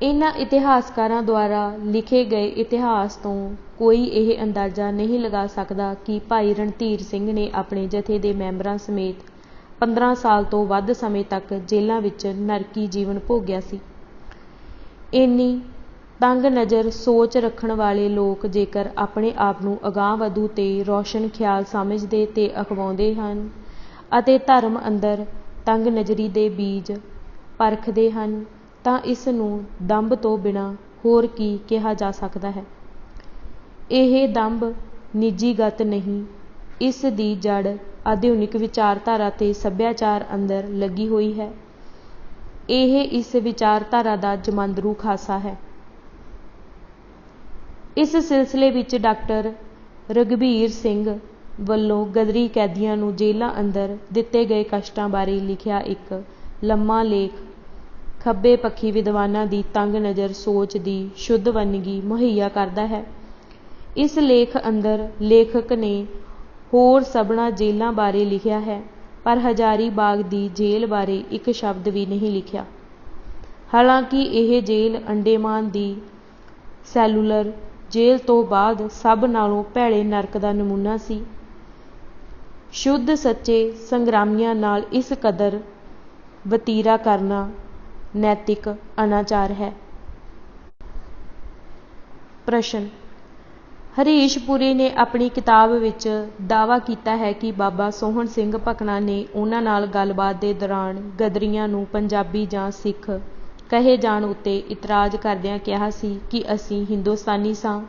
ਇਹਨਾਂ ਇਤਿਹਾਸਕਾਰਾਂ ਦੁਆਰਾ ਲਿਖੇ ਗਏ ਇਤਿਹਾਸ ਤੋਂ ਕੋਈ ਇਹ ਅੰਦਾਜ਼ਾ ਨਹੀਂ ਲਗਾ ਸਕਦਾ ਕਿ ਭਾਈ ਰਣਧੀਰ ਸਿੰਘ ਨੇ ਆਪਣੇ ਜਥੇ ਦੇ ਮੈਂਬਰਾਂ ਸਮੇਤ 15 ਸਾਲ ਤੋਂ ਵੱਧ ਸਮੇਂ ਤੱਕ ਜੇਲ੍ਹਾਂ ਵਿੱਚ ਨਰਕੀ ਜੀਵਨ ਭੋਗਿਆ ਸੀ। ਇੰਨੀ ਤੰਗ ਨਜ਼ਰ ਸੋਚ ਰੱਖਣ ਵਾਲੇ ਲੋਕ ਜੇਕਰ ਆਪਣੇ ਆਪ ਨੂੰ ਅਗਾਂਹ-ਵਧੂ ਤੇ ਰੌਸ਼ਨ ਖਿਆਲ ਸਮਝਦੇ ਤੇ ਅਖਵਾਉਂਦੇ ਹਨ ਅਤੇ ਧਰਮ ਅੰਦਰ ਤੰਗ ਨਜ਼ਰੀ ਦੇ ਬੀਜ ਪਰਖਦੇ ਹਨ, ਤਾਂ ਇਸ ਨੂੰ ਦੰਭ ਤੋਂ ਬਿਨਾਂ ਹੋਰ ਕੀ ਕਿਹਾ ਜਾ ਸਕਦਾ ਹੈ। ਇਹ ਦੰਭ ਨਿੱਜੀਗਤ ਨਹੀਂ, ਇਸ ਦੀ ਜੜ ਆਧੁਨਿਕ ਵਿਚਾਰਧਾਰਾ ਤੇ ਸੱਭਿਆਚਾਰ ਅੰਦਰ ਲੱਗੀ ਹੋਈ ਹੈ। ਇਹ ਇਸ ਵਿਚਾਰਧਾਰਾ ਦਾ ਜਮਾਂਦਰੂ ਖਾਸਾ ਹੈ। ਇਸ ਸਿਲਸਿਲੇ ਵਿੱਚ ਡਾਕਟਰ ਰਘਬੀਰ ਸਿੰਘ ਵੱਲੋਂ ਗਦਰੀ ਕੈਦੀਆਂ ਨੂੰ ਜੇਲ੍ਹਾਂ ਅੰਦਰ ਦਿੱਤੇ ਗਏ ਕਸ਼ਟਾਂ ਬਾਰੇ ਲਿਖਿਆ ਇੱਕ ਲੰਮਾ ਲੇਖ ਖੱਬੇ ਪੱਖੀ ਵਿਦਵਾਨਾਂ ਦੀ ਤੰਗ ਨਜ਼ਰ ਸੋਚ ਦੀ ਸ਼ੁੱਧ ਵੰਨਗੀ ਮੁਹੱਈਆ ਕਰਦਾ ਹੈ। ਇਸ ਲੇਖ ਅੰਦਰ ਲੇਖਕ ਨੇ ਹੋਰ ਸਭਨਾਂ ਜੇਲ੍ਹਾਂ ਬਾਰੇ ਲਿਖਿਆ ਹੈ, ਪਰ ਹਜ਼ਾਰੀ ਬਾਗ ਦੀ ਜੇਲ੍ਹ ਬਾਰੇ ਇੱਕ ਸ਼ਬਦ ਵੀ ਨਹੀਂ ਲਿਖਿਆ। ਹਾਲਾਂਕਿ ਇਹ ਜੇਲ੍ਹ ਅੰਡੇਮਾਨ ਦੀ ਸੈਲੂਲਰ ਜੇਲ੍ਹ ਤੋਂ ਬਾਅਦ ਸਭ ਨਾਲੋਂ ਭੈੜੇ ਨਰਕ ਦਾ ਨਮੂਨਾ ਸੀ। ਸ਼ੁੱਧ ਸੱਚੇ ਸੰਗਰਾਮੀਆਂ ਨਾਲ ਇਸ ਕਦਰ ਵਤੀਰਾ ਕਰਨਾ ਨੈਤਿਕ ਅਨਾਚਾਰ ਹੈ। ਪ੍ਰਸ਼ਨ: ਹਰੀਸ਼ ਪੁਰੀ ਨੇ ਆਪਣੀ ਕਿਤਾਬ ਵਿੱਚ ਦਾਅਵਾ ਕੀਤਾ ਹੈ ਕਿ ਬਾਬਾ ਸੋਹਣ ਸਿੰਘ ਭਕਨਾ ਨੇ ਉਹਨਾਂ ਨਾਲ ਗੱਲਬਾਤ ਦੇ ਦੌਰਾਨ ਗਦਰੀਆਂ ਨੂੰ ਪੰਜਾਬੀ ਜਾਂ ਸਿੱਖ ਕਹੇ ਜਾਣ ਉੱਤੇ ਇਤਰਾਜ਼ ਕਰਦਿਆਂ ਕਿਹਾ ਸੀ ਕਿ ਅਸੀਂ ਹਿੰਦੁਸਤਾਨੀ ਸਾਂ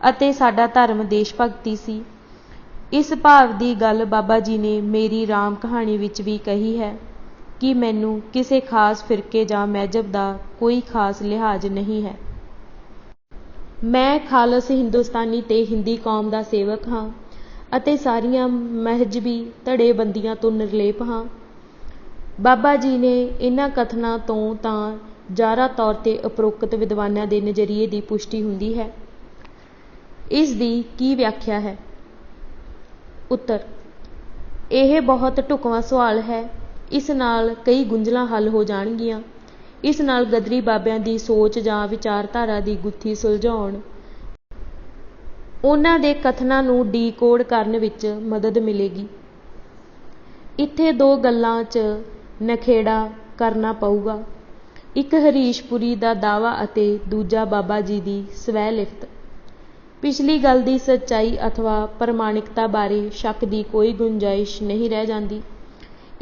ਅਤੇ ਸਾਡਾ ਧਰਮ ਦੇਸ਼ ਭਗਤੀ ਸੀ। ਇਸ ਭਾਵ ਦੀ ਗੱਲ ਬਾਬਾ ਜੀ ਨੇ ਮੇਰੀ ਰਾਮ ਕਹਾਣੀ ਵਿੱਚ ਵੀ ਕਹੀ ਹੈ ਕਿ ਮੈਨੂੰ ਕਿਸੇ ਖਾਸ ਫਿਰਕੇ ਜਾਂ ਮਹਿਜ਼ਬ ਦਾ ਕੋਈ ਖਾਸ ਲਿਹਾਜ਼ ਨਹੀਂ ਹੈ। ਮੈਂ ਖਾਲਸ ਹਿੰਦੁਸਤਾਨੀ ਤੇ ਹਿੰਦੀ ਕੌਮ ਦਾ ਸੇਵਕ ਹਾਂ ਅਤੇ ਸਾਰੀਆਂ ਮਹਿਜ਼ਬੀ ਧੜੇਬੰਦੀਆਂ ਤੋਂ ਨਿਰਲੇਪ ਹਾਂ। ਬਾਬਾ ਜੀ ਨੇ ਇਹਨਾਂ ਕਥਨਾਂ ਤੋਂ ਤਾਂ ਜ਼ਾਹਰਾ ਤੌਰ ਤੇ ਉਪਰੋਕਤ ਵਿਦਵਾਨਾਂ ਦੇ ਨਜ਼ਰੀਏ ਦੀ ਪੁਸ਼ਟੀ ਹੁੰਦੀ ਹੈ। ਇਸ ਦੀ ਕੀ ਵਿਆਖਿਆ ਹੈ? ਉੱਤਰ: ਇਹ ਬਹੁਤ ਢੁਕਵਾਂ ਸਵਾਲ ਹੈ। ਇਸ ਨਾਲ ਕਈ ਗੁੰਝਲਾਂ ਹੱਲ ਹੋ ਜਾਣਗੀਆਂ। ਇਸ ਨਾਲ ਗਦਰੀ ਬਾਬਿਆਂ ਦੀ ਸੋਚ ਜਾਂ ਵਿਚਾਰਧਾਰਾ ਦੀ ਗੁੱਥੀ ਸੁਲਝਾਉਣ, ਉਹਨਾਂ ਦੇ ਕਥਨਾਂ ਨੂੰ ਡੀਕੋਡ ਕਰਨ ਵਿੱਚ ਮਦਦ ਮਿਲੇਗੀ। ਇੱਥੇ ਦੋ ਗੱਲਾਂ 'ਚ ਨਖੇੜਾ ਕਰਨਾ ਪਊਗਾ, ਇੱਕ ਹਰੀਸ਼ ਪੁਰੀ ਦਾ ਦਾਅਵਾ ਅਤੇ ਦੂਜਾ ਬਾਬਾ ਜੀ ਦੀ ਸਵੈ ਲਿਖਤ। ਪਿਛਲੀ ਗੱਲ ਦੀ ਸੱਚਾਈ ਅਥਵਾ ਪ੍ਰਮਾਣਿਕਤਾ ਬਾਰੇ ਸ਼ੱਕ ਦੀ ਕੋਈ ਗੁੰਜਾਇਸ਼ ਨਹੀਂ ਰਹਿ ਜਾਂਦੀ।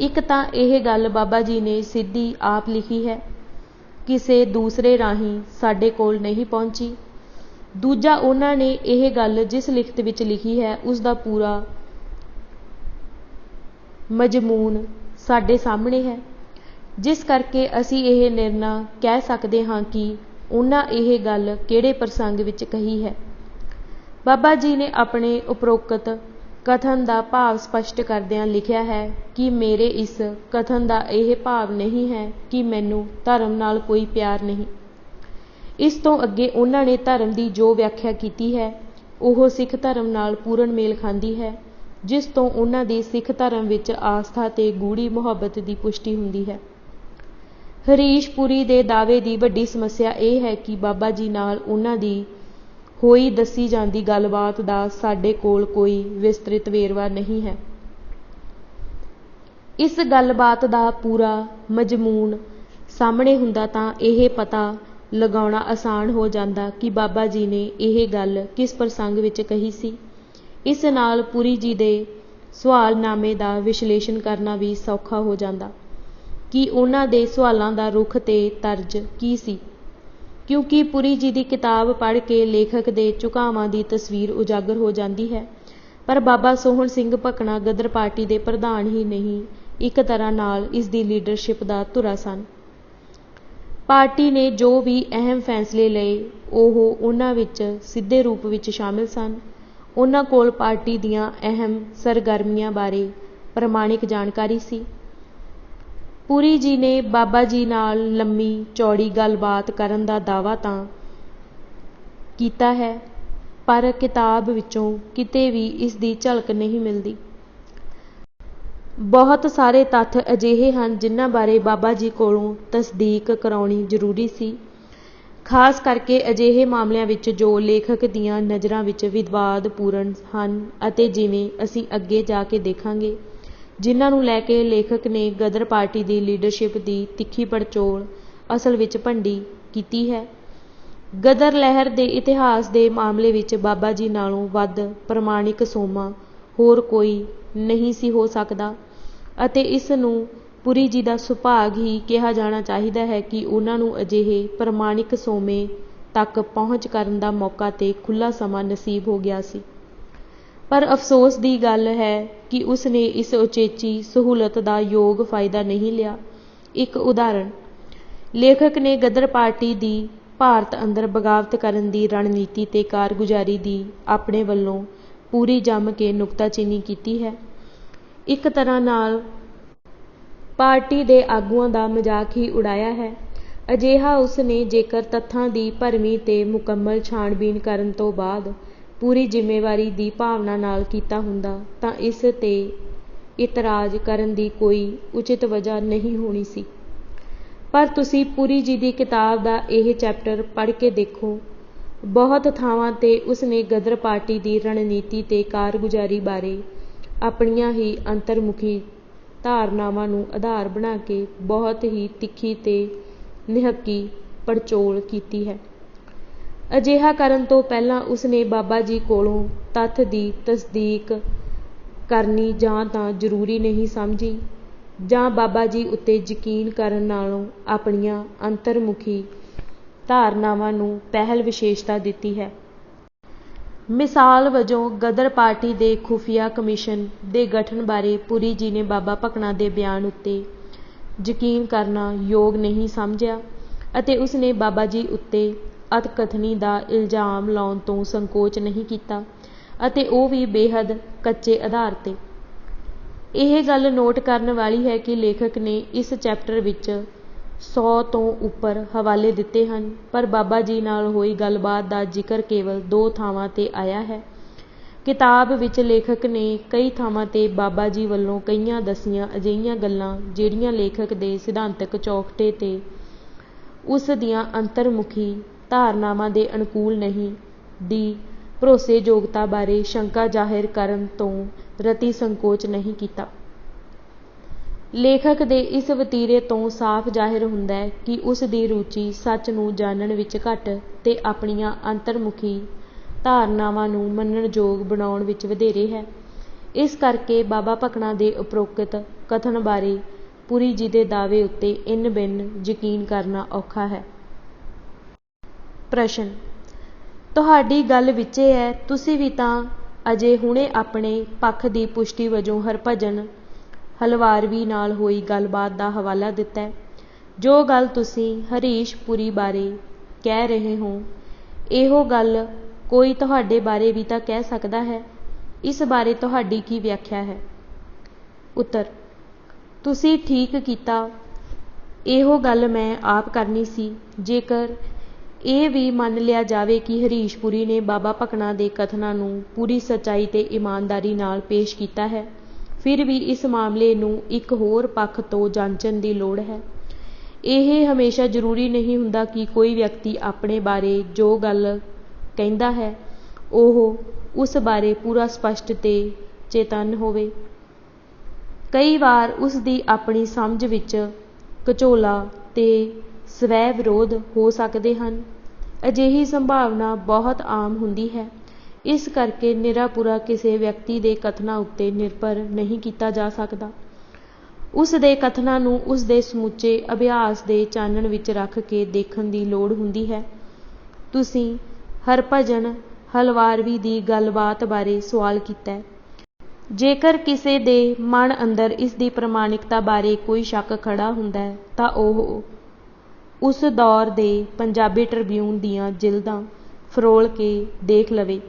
ਇੱਕ ਤਾਂ ਇਹ ਗੱਲ ਬਾਬਾ ਜੀ ਨੇ ਸਿੱਧੀ ਆਪ ਲਿਖੀ ਹੈ, ਕਿਸੇ ਦੂਸਰੇ ਰਾਹੀਂ ਸਾਡੇ ਕੋਲ ਨਹੀਂ ਪਹੁੰਚੀ। ਦੂਜਾ, ਉਹਨਾਂ ਨੇ ਇਹ ਗੱਲ ਜਿਸ ਲਿਖਤ ਵਿੱਚ ਲਿਖੀ ਹੈ ਉਸ ਦਾ ਪੂਰਾ ਮਜ਼ਮੂਨ ਸਾਡੇ ਸਾਹਮਣੇ ਹੈ, ਜਿਸ ਕਰਕੇ ਅਸੀਂ ਇਹ ਨਿਰਣਾ ਕਹਿ ਸਕਦੇ ਹਾਂ ਕਿ ਉਹਨਾਂ ਇਹ ਗੱਲ ਕਿਹੜੇ ਪ੍ਰਸੰਗ ਵਿੱਚ ਕਹੀ ਹੈ। ਬਾਬਾ ਜੀ ਨੇ ਆਪਣੇ ਉਪਰੋਕਤ ਕਥਨ ਦਾ ਭਾਵ ਸਪਸ਼ਟ ਕਰਦਿਆਂ ਲਿਖਿਆ ਹੈ ਕਿ ਮੇਰੇ ਇਸ ਕਥਨ ਦਾ ਇਹ ਭਾਵ ਨਹੀਂ ਹੈ ਕਿ ਮੈਨੂੰ ਧਰਮ ਨਾਲ ਕੋਈ ਪਿਆਰ ਨਹੀਂ। ਇਸ ਤੋਂ ਅੱਗੇ ਉਹਨਾਂ ਨੇ ਧਰਮ ਦੀ ਜੋ ਵਿਆਖਿਆ ਕੀਤੀ ਹੈ ਉਹ ਸਿੱਖ ਧਰਮ ਨਾਲ ਪੂਰਨ ਮੇਲ ਖਾਂਦੀ ਹੈ, ਜਿਸ ਤੋਂ ਉਹਨਾਂ ਦੀ ਸਿੱਖ ਧਰਮ ਵਿੱਚ ਆਸਥਾ ਤੇ ਗੂੜ੍ਹੀ ਮੁਹੱਬਤ ਦੀ ਪੁਸ਼ਟੀ ਹੁੰਦੀ ਹੈ। ਹਰੀਸ਼ ਪੁਰੀ ਦੇ ਦਾਅਵੇ ਦੀ ਵੱਡੀ ਸਮੱਸਿਆ ਇਹ ਹੈ ਕਿ ਬਾਬਾ ਜੀ ਨਾਲ ਉਹਨਾਂ ਦੀ ਹੋਈ ਦੱਸੀ ਜਾਂਦੀ ਗੱਲਬਾਤ ਦਾ ਸਾਡੇ ਕੋਲ ਕੋਈ ਵਿਸਤ੍ਰਿਤ ਵੇਰਵਾ ਨਹੀਂ ਹੈ। ਇਸ ਗੱਲਬਾਤ ਦਾ ਪੂਰਾ ਮਜ਼ਮੂਨ ਸਾਹਮਣੇ ਹੁੰਦਾ ਤਾਂ ਇਹ ਪਤਾ ਲਗਾਉਣਾ ਆਸਾਨ ਹੋ ਜਾਂਦਾ ਕਿ ਬਾਬਾ ਜੀ ਨੇ ਇਹ ਗੱਲ ਕਿਸ ਪ੍ਰਸੰਗ ਵਿੱਚ ਕਹੀ ਸੀ। ਇਸ ਨਾਲ ਪੁਰੀ ਜੀ ਦੇ ਸਵਾਲਨਾਮੇ ਦਾ ਵਿਸ਼ਲੇਸ਼ਣ ਕਰਨਾ ਵੀ ਸੌਖਾ ਹੋ ਜਾਂਦਾ ਕਿ ਉਹਨਾਂ ਦੇ ਸਵਾਲਾਂ ਦਾ ਰੁਖ ਤੇ ਤਰਜ ਕੀ ਸੀ, ਕਿਉਂਕਿ ਪੁਰੀ ਜੀ ਦੀ ਕਿਤਾਬ ਪੜ੍ਹ ਕੇ ਲੇਖਕ ਦੇ ਝੁਕਾਵਾਂ ਦੀ ਤਸਵੀਰ ਉਜਾਗਰ ਹੋ ਜਾਂਦੀ ਹੈ। ਪਰ ਬਾਬਾ ਸੋਹਣ ਸਿੰਘ ਭਕਨਾ ਗਦਰ ਪਾਰਟੀ ਦੇ ਪ੍ਰਧਾਨ ਹੀ ਨਹੀਂ, ਇੱਕ ਤਰ੍ਹਾਂ ਨਾਲ ਇਸ ਦੀ ਲੀਡਰਸ਼ਿਪ ਦਾ ਧੁਰਾ ਸਨ। ਪਾਰਟੀ ਨੇ ਜੋ ਵੀ ਅਹਿਮ ਫੈਸਲੇ ਲਏ ਉਹ ਉਹਨਾਂ ਵਿੱਚ ਸਿੱਧੇ ਰੂਪ ਵਿੱਚ ਸ਼ਾਮਿਲ ਸਨ। ਉਹਨਾਂ ਕੋਲ ਪਾਰਟੀ ਦੀਆਂ ਅਹਿਮ ਸਰਗਰਮੀਆਂ ਬਾਰੇ ਪ੍ਰਮਾਣਿਕ ਜਾਣਕਾਰੀ ਸੀ। ਪੁਰੀ ਜੀ ਨੇ ਬਾਬਾ ਜੀ ਨਾਲ ਲੰਮੀ ਚੌੜੀ ਗੱਲਬਾਤ ਕਰਨ ਦਾ ਦਾਅਵਾ ਤਾਂ ਕੀਤਾ ਹੈ, ਪਰ ਕਿਤਾਬ ਵਿੱਚੋਂ ਕਿਤੇ ਵੀ ਇਸ ਦੀ ਝਲਕ ਨਹੀਂ ਮਿਲਦੀ। ਬਹੁਤ ਸਾਰੇ ਤੱਥ ਅਜਿਹੇ ਹਨ ਜਿਨ੍ਹਾਂ ਬਾਰੇ ਬਾਬਾ ਜੀ ਕੋਲੋਂ ਤਸਦੀਕ ਕਰਾਉਣੀ ਜ਼ਰੂਰੀ ਸੀ, ਖਾਸ ਕਰਕੇ ਅਜਿਹੇ ਮਾਮਲਿਆਂ ਵਿੱਚ ਜੋ ਲੇਖਕ ਦੀਆਂ ਨਜ਼ਰਾਂ ਵਿੱਚ ਵਿਵਾਦਪੂਰਨ ਹਨ ਅਤੇ ਜਿਵੇਂ ਅਸੀਂ ਅੱਗੇ ਜਾ ਕੇ ਦੇਖਾਂਗੇ, ਜਿਨ੍ਹਾਂ ਨੂੰ ਲੈ ਕੇ ਲੇਖਕ ਨੇ ਗਦਰ ਪਾਰਟੀ ਦੀ ਲੀਡਰਸ਼ਿਪ ਦੀ ਤਿੱਖੀ ਪੜਚੋਲ ਅਸਲ ਵਿੱਚ ਭੰਡੀ ਕੀਤੀ ਹੈ। ਗਦਰ ਲਹਿਰ ਦੇ ਇਤਿਹਾਸ ਦੇ ਮਾਮਲੇ ਵਿੱਚ ਬਾਬਾ ਜੀ ਨਾਲੋਂ ਵੱਧ ਪ੍ਰਮਾਣਿਕ ਸੋਮਾ ਹੋਰ ਕੋਈ ਨਹੀਂ ਸੀ ਹੋ ਸਕਦਾ ਅਤੇ ਇਸ ਨੂੰ ਪੁਰੀ ਜੀ ਦਾ ਸੁਭਾਗ ਹੀ ਕਿਹਾ ਜਾਣਾ ਚਾਹੀਦਾ ਹੈ ਕਿ ਉਹਨਾਂ ਨੂੰ ਅਜਿਹੇ ਪ੍ਰਮਾਣਿਕ ਸੋਮੇ ਤੱਕ ਪਹੁੰਚ ਕਰਨ ਦਾ ਮੌਕਾ ਤੇ ਖੁੱਲ੍ਹਾ ਸਮਾਂ ਨਸੀਬ ਹੋ ਗਿਆ ਸੀ। ਪਰ ਅਫਸੋਸ ਦੀ ਗੱਲ ਹੈ ਕਿ ਉਸ ਨੇ ਇਸ ਉਚੇਚੀ ਸਹੂਲਤ ਦਾ ਯੋਗ ਫਾਇਦਾ ਨਹੀਂ ਲਿਆ। ਇੱਕ ਉਦਾਹਰਣ, ਲੇਖਕ ਨੇ ਗਦਰ ਪਾਰਟੀ ਦੀ ਭਾਰਤ ਅੰਦਰ ਬਗਾਵਤ ਕਰਨ ਦੀ ਰਣਨੀਤੀ ਤੇ ਕਾਰਗੁਜ਼ਾਰੀ ਦੀ ਆਪਣੇ ਵੱਲੋਂ ਪੂਰੀ ਜੰਮ ਕੇ ਨੁਕਤਾਚੀਨੀ ਕੀਤੀ ਹੈ। ਇੱਕ ਤਰ੍ਹਾਂ ਨਾਲ ਪਾਰਟੀ ਦੇ ਆਗੂਆਂ ਦਾ ਮਜ਼ਾਕ ਹੀ ਉਡਾਇਆ ਹੈ। ਅਜਿਹਾ ਉਸ ਨੇ ਜੇਕਰ ਤੱਥਾਂ ਦੀ ਭਰਵੀਂ ਤੇ ਮੁਕੰਮਲ ਛਾਣਬੀਣ ਕਰਨ ਤੋਂ ਬਾਅਦ ਪੂਰੀ ਜ਼ਿੰਮੇਵਾਰੀ ਦੀ ਭਾਵਨਾ ਨਾਲ ਕੀਤਾ ਹੁੰਦਾ ਤਾਂ ਇਸ ਤੇ ਇਤਰਾਜ਼ ਕਰਨ ਦੀ ਕੋਈ ਉਚਿਤ ਵਜ੍ਹਾ ਨਹੀਂ ਹੋਣੀ ਸੀ। ਪਰ ਤੁਸੀਂ ਪੁਰੀ ਜੀ ਦੀ ਕਿਤਾਬ ਦਾ ਇਹ ਚੈਪਟਰ ਪੜ੍ਹ ਕੇ ਦੇਖੋ। ਬਹੁਤ ਥਾਵਾਂ ਤੇ ਉਸ ਨੇ ਗਦਰ ਪਾਰਟੀ ਦੀ ਰਣਨੀਤੀ ਤੇ ਕਾਰਗੁਜ਼ਾਰੀ ਬਾਰੇ ਆਪਣੀਆਂ ਹੀ ਅੰਤਰਮੁਖੀ ਧਾਰਨਾਵਾਂ ਨੂੰ ਆਧਾਰ ਬਣਾ ਕੇ ਬਹੁਤ ਹੀ ਤਿੱਖੀ ਤੇ ਨਿਹੱਕੀ ਪੜਚੋਲ ਕੀਤੀ ਹੈ। ਅਜਿਹਾ ਕਰਨ ਤੋਂ ਪਹਿਲਾਂ ਉਸ ਨੇ ਬਾਬਾ ਜੀ ਕੋਲੋਂ ਤੱਥ ਦੀ ਤਸਦੀਕ ਕਰਨੀ ਜਾਂ ਤਾਂ ਜ਼ਰੂਰੀ ਨਹੀਂ ਸਮਝੀ ਜਾਂ ਬਾਬਾ ਜੀ ਉੱਤੇ ਯਕੀਨ ਕਰਨ ਨਾਲੋਂ ਆਪਣੀਆਂ ਅੰਤਰਮੁਖੀ ਧਾਰਨਾਵਾਂ ਨੂੰ ਪਹਿਲ ਵਿਸ਼ੇਸ਼ਤਾ ਦਿੱਤੀ ਹੈ। ਮਿਸਾਲ ਵਜੋਂ ਗਦਰ ਪਾਰਟੀ ਦੇ ਖੁਫੀਆ ਕਮਿਸ਼ਨ ਦੇ ਗਠਨ ਬਾਰੇ ਪੁਰੀ ਜੀ ਨੇ ਬਾਬਾ ਭਕਨਾ ਦੇ ਬਿਆਨ ਉੱਤੇ ਯਕੀਨ ਕਰਨਾ ਯੋਗ ਨਹੀਂ ਸਮਝਿਆ ਅਤੇ ਉਸ ਨੇ ਬਾਬਾ ਜੀ ਉੱਤੇ ਅਤਕਥਨੀ ਦਾ ਇਲਜ਼ਾਮ ਲਾਉਣ ਤੋਂ ਸੰਕੋਚ ਨਹੀਂ ਕੀਤਾ ਅਤੇ ਉਹ ਵੀ ਬੇਹੱਦ ਕੱਚੇ ਆਧਾਰ ਤੇ। ਇਹ ਗੱਲ ਨੋਟ ਕਰਨ ਵਾਲੀ ਹੈ ਕਿ ਲੇਖਕ ਨੇ ਇਸ ਚੈਪਟਰ ਵਿੱਚ 100 ਤੋਂ ਉੱਪਰ ਹਵਾਲੇ ਦਿੱਤੇ ਹਨ, ਪਰ ਬਾਬਾ ਜੀ ਨਾਲ ਹੋਈ ਗੱਲਬਾਤ ਦਾ ਜ਼ਿਕਰ ਕੇਵਲ 2 ਥਾਵਾਂ ਤੇ ਆਇਆ ਹੈ। ਕਿਤਾਬ ਵਿੱਚ ਲੇਖਕ ਨੇ ਕਈ ਥਾਵਾਂ ਤੇ ਬਾਬਾ ਜੀ ਵੱਲੋਂ ਕਈਆਂ ਦੱਸੀਆਂ ਅਜਿਹੀਆਂ ਗੱਲਾਂ ਜਿਹੜੀਆਂ ਲੇਖਕ ਦੇ ਸਿਧਾਂਤਕ ਚੌਖਟੇ ਤੇ ਉਸ ਦੀਆਂ ਅੰਤਰਮੁਖੀ ਧਾਰਨਾਵਾਂ ਦੇ ਅਨੁਕੂਲ ਨਹੀਂ ਦੀ ਭਰੋਸੇਯੋਗਤਾ ਬਾਰੇ ਸ਼ੰਕਾ ਜ਼ਾਹਿਰ ਕਰਨ ਤੋਂ ਰਤੀ ਸੰਕੋਚ ਨਹੀਂ ਕੀਤਾ। ਲੇਖਕ ਦੇ ਇਸ ਵਤੀਰੇ ਤੋਂ ਸਾਫ਼ ਜ਼ਾਹਿਰ ਹੁੰਦਾ ਹੈ ਕਿ ਉਸ ਦੀ ਰੁਚੀ ਸੱਚ ਨੂੰ ਜਾਣਨ ਵਿੱਚ ਘੱਟ ਤੇ ਆਪਣੀਆਂ ਅੰਤਰਮੁਖੀ ਧਾਰਨਾਵਾਂ ਨੂੰ ਮੰਨਣਯੋਗ ਬਣਾਉਣ ਵਿੱਚ ਵਧੇਰੇ ਹੈ। ਇਸ ਕਰਕੇ ਬਾਬਾ ਭਕਨਾ ਦੇ ਉਪਰੋਕਤ ਕਥਨ ਬਾਰੇ ਪੁਰੀ ਜੀ ਦੇ ਦਾਅਵੇ ਉੱਤੇ ਇੰਨ ਬਿੰਨ ਯਕੀਨ ਕਰਨਾ ਔਖਾ ਹੈ। ਪ੍ਰਸ਼ਨ, ਤੁਹਾਡੀ ਗੱਲ ਵਿੱਚੇ ਹੈ। ਤੁਸੀਂ ਵੀ ਤਾਂ ਅਜੇ ਹੁਣੇ ਆਪਣੇ ਪੱਖ ਦੀ ਪੁਸ਼ਟੀ ਵਜੋਂ ਹਰਭਜਨ ਹਲਵਾਰਵੀ ਨਾਲ ਹੋਈ ਗੱਲਬਾਤ ਦਾ ਹਵਾਲਾ ਦਿੱਤਾ ਹੈ। ਜੋ ਗੱਲ ਤੁਸੀਂ ਹਰੀਸ਼ ਪੁਰੀ ਬਾਰੇ ਕਹਿ ਰਹੇ ਹੋ, ਇਹੋ ਗੱਲ ਕੋਈ ਤੁਹਾਡੇ ਬਾਰੇ ਵੀ ਤਾਂ ਕਹਿ ਸਕਦਾ ਹੈ। ਇਸ ਬਾਰੇ ਤੁਹਾਡੀ ਕੀ ਵਿਆਖਿਆ ਹੈ? ਉੱਤਰ, ਤੁਸੀਂ ਠੀਕ ਕੀਤਾ। ਇਹੋ ਗੱਲ ਮੈਂ ਆਪ ਕਰਨੀ ਸੀ। ਜੇਕਰ ਇਹ ਵੀ ਮੰਨ ਲਿਆ ਜਾਵੇ ਕਿ ਹਰੀਸ਼ ਪੁਰੀ ਨੇ ਬਾਬਾ ਭਕਨਾ ਦੇ ਕਥਨਾਂ ਨੂੰ ਪੂਰੀ ਸੱਚਾਈ ਤੇ ਇਮਾਨਦਾਰੀ ਨਾਲ ਪੇਸ਼ ਕੀਤਾ ਹੈ, ਫਿਰ ਵੀ ਇਸ ਮਾਮਲੇ ਨੂੰ ਇੱਕ ਹੋਰ ਪੱਖ ਤੋਂ ਜਾਂਚਣ ਦੀ ਲੋੜ ਹੈ। ਇਹ ਹਮੇਸ਼ਾ ਜ਼ਰੂਰੀ ਨਹੀਂ ਹੁੰਦਾ ਕਿ ਕੋਈ ਵਿਅਕਤੀ ਆਪਣੇ ਬਾਰੇ ਜੋ ਗੱਲ ਕਹਿੰਦਾ ਹੈ ਉਹ ਉਸ ਬਾਰੇ ਪੂਰਾ ਸਪਸ਼ਟ ਤੇ ਚੇਤੰਨ ਹੋਵੇ। ਕਈ ਵਾਰ ਉਸ ਦੀ ਆਪਣੀ ਸਮਝ ਵਿੱਚ ਘਚੋਲਾ ਤੇ ਸਵੈ ਵਿਰੋਧ ਹੋ ਸਕਦੇ ਹਨ। ਅਜਿਹੀ ਸੰਭਾਵਨਾ ਬਹੁਤ ਆਮ ਹੁੰਦੀ ਹੈ। ਇਸ ਕਰਕੇ ਨਿਰਾਪੁਰਾ ਕਿਸੇ ਵਿਅਕਤੀ ਦੇ ਕਥਨਾਂ ਉੱਤੇ ਨਿਰਭਰ ਨਹੀਂ ਕੀਤਾ ਜਾ ਸਕਦਾ। ਉਸ ਦੇ ਕਥਨਾਂ ਨੂੰ ਉਸ ਦੇ ਸਮੁੱਚੇ ਅਭਿਆਸ ਦੇ ਚਾਨਣ ਵਿੱਚ ਰੱਖ ਕੇ ਦੇਖਣ ਦੀ ਲੋੜ ਹੁੰਦੀ ਹੈ। ਤੁਸੀਂ ਹਰਭਜਨ ਹਲਵਾਰਵੀ ਦੀ ਗੱਲਬਾਤ ਬਾਰੇ ਸਵਾਲ ਕੀਤਾ। ਜੇਕਰ ਕਿਸੇ ਦੇ ਮਨ ਅੰਦਰ ਇਸ ਦੀ ਪ੍ਰਮਾਣਿਕਤਾ ਬਾਰੇ ਕੋਈ ਸ਼ੱਕ ਖੜਾ ਹੁੰਦਾ ਹੈ ਤਾਂ ਉਹ ਉਸ ਦੌਰ ਦੇ ਪੰਜਾਬੀ ਟ੍ਰਿਬਿਊਨ ਦੀਆਂ ਜਿਲਦਾਂ ਫਰੋਲ ਕੇ ਦੇਖ ਲਵੇ।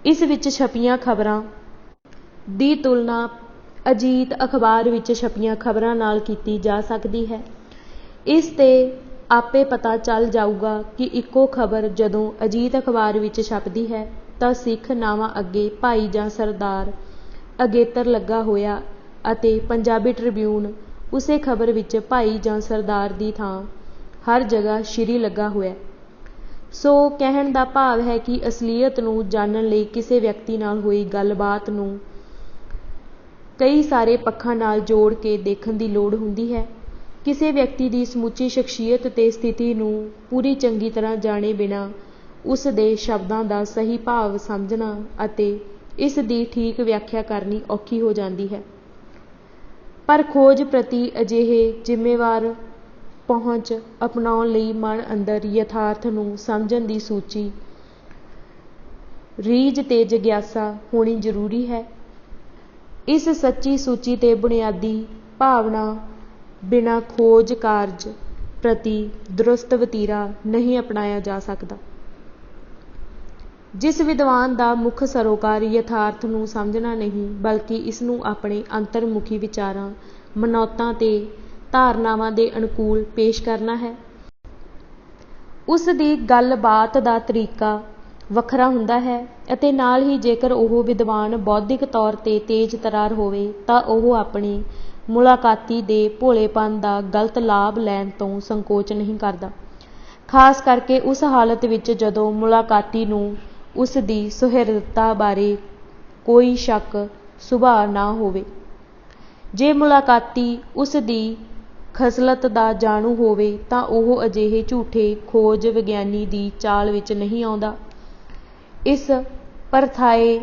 ਇਸ ਵਿੱਚ ਛਪੀਆਂ ਖਬਰਾਂ ਦੀ ਤੁਲਨਾ ਅਜੀਤ ਅਖਬਾਰ ਵਿੱਚ ਛਪੀਆਂ ਖਬਰਾਂ ਨਾਲ ਕੀਤੀ ਜਾ ਸਕਦੀ ਹੈ। ਇਸ ਤੇ ਆਪੇ ਪਤਾ ਚੱਲ ਜਾਊਗਾ ਕਿ ਇੱਕੋ ਖਬਰ ਜਦੋਂ ਅਜੀਤ ਅਖਬਾਰ ਵਿੱਚ ਛਪਦੀ ਹੈ ਤਾਂ ਸਿੱਖ ਨਾਵਾਂ ਅੱਗੇ ਭਾਈ ਜਾਂ ਸਰਦਾਰ ਅਗੇਤਰ ਲੱਗਾ ਹੋਇਆ ਅਤੇ ਪੰਜਾਬੀ ਟ੍ਰਿਬਿਊਨ ਉਸੇ ਖਬਰ ਵਿੱਚ ਭਾਈ ਜਾਂ ਸਰਦਾਰ ਦੀ ਥਾਂ ਹਰ ਜਗ੍ਹਾ ਸ਼੍ਰੀ ਲੱਗਾ ਹੋਇਆ। ਸੋ ਕਹਿਣ ਦਾ ਭਾਵ ਹੈ ਕਿ ਅਸਲੀਅਤ ਨੂੰ ਜਾਣਨ ਲਈ ਕਿਸੇ ਵਿਅਕਤੀ ਨਾਲ ਹੋਈ ਗੱਲਬਾਤ ਨੂੰ ਕਈ ਸਾਰੇ ਪੱਖਾਂ ਨਾਲ ਜੋੜ ਕੇ ਦੇਖਣ ਦੀ ਲੋੜ ਹੁੰਦੀ ਹੈ। ਕਿਸੇ ਵਿਅਕਤੀ ਦੀ ਸਮੁੱਚੀ ਸ਼ਖਸੀਅਤ ਤੇ ਸਥਿਤੀ ਨੂੰ ਪੂਰੀ ਚੰਗੀ ਤਰ੍ਹਾਂ ਜਾਣੇ ਬਿਨਾਂ ਉਸ ਦੇ ਸ਼ਬਦਾਂ ਦਾ ਸਹੀ ਭਾਵ ਸਮਝਣਾ ਅਤੇ ਇਸ ਦੀ ਠੀਕ ਵਿਆਖਿਆ ਕਰਨੀ ਔਖੀ ਹੋ ਜਾਂਦੀ ਹੈ। ਪਰ ਖੋਜ ਪ੍ਰਤੀ ਅਜਿਹੇ ਜ਼ਿੰਮੇਵਾਰ ਪਹੁੰਚ ਅਪਣਾਉਣ ਲਈ ਮਨ ਅੰਦਰ ਯਥਾਰਥ ਨੂੰ ਸਮਝਣ ਦੀ ਸੂਚੀ ਰੀਝ ਤੇ ਜਿਗਿਆਸਾ ਹੋਣੀ ਜ਼ਰੂਰੀ ਹੈ। ਇਸ ਸੱਚੀ ਸੂਚੀ ਤੇ ਬੁਨਿਆਦੀ ਭਾਵਨਾ ਬਿਨਾਂ ਖੋਜ ਕਾਰਜ ਪ੍ਰਤੀ ਦਰੁਸਤ ਵਤੀਰਾ ਨਹੀਂ ਅਪਣਾਇਆ ਜਾ ਸਕਦਾ। ਜਿਸ ਵਿਦਵਾਨ ਦਾ ਮੁੱਖ ਸਰੋਕਾਰ ਯਥਾਰਥ ਨੂੰ ਸਮਝਣਾ ਨਹੀਂ ਬਲਕਿ ਇਸ ਨੂੰ ਆਪਣੇ ਅੰਤਰਮੁਖੀ ਵਿਚਾਰਾਂ, ਮਨੌਤਾਂ ਤੇ ਧਾਰਨਾਵਾਂ ਦੇ ਅਨੁਕੂਲ ਪੇਸ਼ ਕਰਨਾ ਹੈ, ਉਸ ਦੀ ਗੱਲਬਾਤ ਦਾ ਤਰੀਕਾ ਵੱਖਰਾ ਹੁੰਦਾ ਹੈ ਅਤੇ ਨਾਲ ਹੀ ਜੇਕਰ ਉਹ ਵਿਦਵਾਨ ਬੌਧਿਕ ਤੌਰ ਤੇ ਤੇਜ਼ ਤਰਾਰ ਹੋਵੇ ਤਾਂ ਉਹ ਆਪਣੀ ਮੁਲਾਕਾਤੀ ਦੇ ਭੋਲੇਪਨ ਦਾ ਗਲਤ ਲਾਭ ਲੈਣ ਤੋਂ ਸੰਕੋਚ ਨਹੀਂ ਕਰਦਾ, ਖਾਸ ਕਰਕੇ ਉਸ ਹਾਲਤ ਵਿੱਚ ਜਦੋਂ ਮੁਲਾਕਾਤੀ ਨੂੰ ਉਸ ਦੀ ਸੁਹਿਰਦਤਾ ਬਾਰੇ ਕੋਈ ਸ਼ੱਕ ਸੁਭਾ ਨਾ ਹੋਵੇ। ਜੇ ਮੁਲਾਕਾਤੀ ਉਸ ਦੀ ਖਸਲਤ ਦਾ ਜਾਣੂ ਹੋਵੇ ਤਾਂ ਉਹ ਅਜਿਹੇ ਝੂਠੇ ਖੋਜ ਵਿਗਿਆਨੀ ਦੀ ਚਾਲ ਵਿੱਚ ਨਹੀਂ ਆਉਂਦਾ। ਇਸ ਪਰਥਾਏ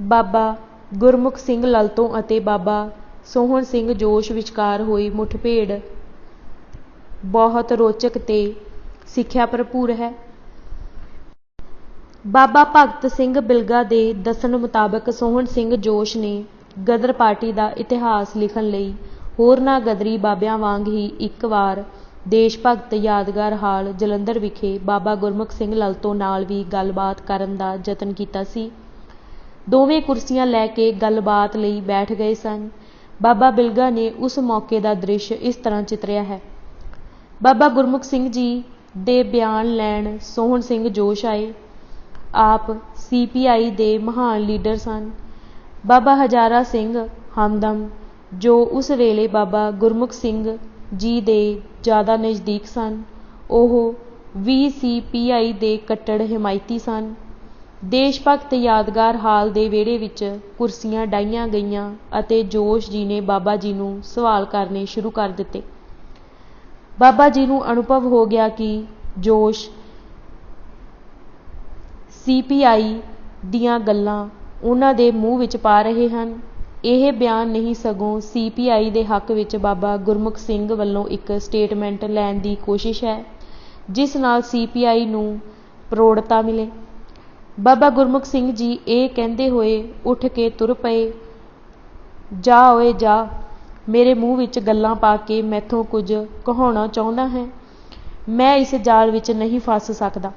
ਬਾਬਾ ਗੁਰਮੁਖ ਸਿੰਘ ਲਲਤੋਂ ਅਤੇ ਬਾਬਾ ਸੋਹਣ ਸਿੰਘ ਜੋਸ਼ ਵਿਚਕਾਰ ਹੋਈ ਮੁੱਠਭੇੜ ਬਹੁਤ ਰੋਚਕ ਤੇ ਸਿੱਖਿਆ ਭਰਪੂਰ ਹੈ। ਬਾਬਾ ਭਗਤ ਸਿੰਘ ਬਿਲਗਾ ਦੇ ਦੱਸਣ ਮੁਤਾਬਕ ਸੋਹਣ ਸਿੰਘ ਜੋਸ਼ ਨੇ ਗਦਰ ਪਾਰਟੀ ਦਾ ਇਤਿਹਾਸ ਲਿਖਣ ਲਈ ਹੋਰਨਾਂ ਗਦਰੀ ਬਾਬਿਆਂ ਵਾਂਗ ਹੀ ਇੱਕ ਵਾਰ ਦੇਸ਼ ਭਗਤ ਯਾਦਗਾਰ ਹਾਲ ਜਲੰਧਰ ਵਿਖੇ ਬਾਬਾ ਗੁਰਮੁਖ ਸਿੰਘ ਲਲਤੋਂ ਨਾਲ ਵੀ ਗੱਲਬਾਤ ਕਰਨ ਦਾ ਯਤਨ ਕੀਤਾ ਸੀ। ਦੋਵੇਂ ਕੁਰਸੀਆਂ ਲੈ ਕੇ ਗੱਲਬਾਤ ਲਈ ਬੈਠ ਗਏ ਸਨ। ਬਾਬਾ ਬਿਲਗਾ ਨੇ ਉਸ ਮੌਕੇ ਦਾ ਦ੍ਰਿਸ਼ ਇਸ ਤਰ੍ਹਾਂ ਚਿਤਰਿਆ ਹੈ। ਬਾਬਾ ਗੁਰਮੁਖ ਸਿੰਘ ਜੀ ਦੇ ਬਿਆਨ ਲੈਣ ਸੋਹਣ ਸਿੰਘ ਜੋਸ਼ ਆਏ। ਆਪ CPI ਦੇ ਮਹਾਨ ਲੀਡਰ ਸਨ। ਬਾਬਾ ਹਜ਼ਾਰਾ ਸਿੰਘ ਹਮਦਮ ਜੋ ਉਸ ਵੇਲੇ ਬਾਬਾ ਗੁਰਮੁਖ ਸਿੰਘ ਜੀ ਦੇ ਜ਼ਿਆਦਾ ਨਜ਼ਦੀਕ ਸਨ, ਉਹ ਵੀ CPI ਦੇ ਕੱਟੜ ਹਮਾਇਤੀ ਸਨ। ਦੇਸ਼ ਭਗਤ ਯਾਦਗਾਰ ਹਾਲ ਦੇ ਵਿਹੜੇ ਵਿੱਚ ਕੁਰਸੀਆਂ ਡਾਹੀਆਂ ਗਈਆਂ ਅਤੇ ਜੋਸ਼ ਜੀ ਨੇ ਬਾਬਾ ਜੀ ਨੂੰ ਸਵਾਲ ਕਰਨੇ ਸ਼ੁਰੂ ਕਰ ਦਿੱਤੇ। ਬਾਬਾ ਜੀ ਨੂੰ ਅਨੁਭਵ ਹੋ ਗਿਆ ਕਿ ਜੋਸ਼ CPI ਦੀਆਂ ਗੱਲਾਂ ਉਹਨਾਂ ਦੇ ਮੂੰਹ ਵਿੱਚ ਪਾ ਰਹੇ ਹਨ। ਇਹ ਬਿਆਨ ਨਹੀਂ ਸਗੋਂ CPI ਦੇ ਹੱਕ ਵਿੱਚ ਬਾਬਾ ਗੁਰਮੁਖ ਸਿੰਘ ਵੱਲੋਂ ਇੱਕ ਸਟੇਟਮੈਂਟ ਲੈਣ ਦੀ ਕੋਸ਼ਿਸ਼ ਹੈ ਜਿਸ ਨਾਲ CPI ਨੂੰ ਪ੍ਰੋੜਤਾ ਮਿਲੇ। ਬਾਬਾ ਗੁਰਮੁਖ ਸਿੰਘ ਜੀ ਇਹ ਕਹਿੰਦੇ ਹੋਏ ਉੱਠ ਕੇ ਤੁਰ ਪਏ, ਜਾ ਓਏ ਜਾ, ਮੇਰੇ ਮੂੰਹ ਵਿੱਚ ਗੱਲਾਂ ਪਾ ਕੇ ਮੈਥੋਂ ਕੁਝ ਕਹਾਉਣਾ ਚਾਹੁੰਦਾ ਹੈ। ਮੈਂ ਇਸ ਜਾਲ ਵਿੱਚ ਨਹੀਂ ਫਸ ਸਕਦਾ।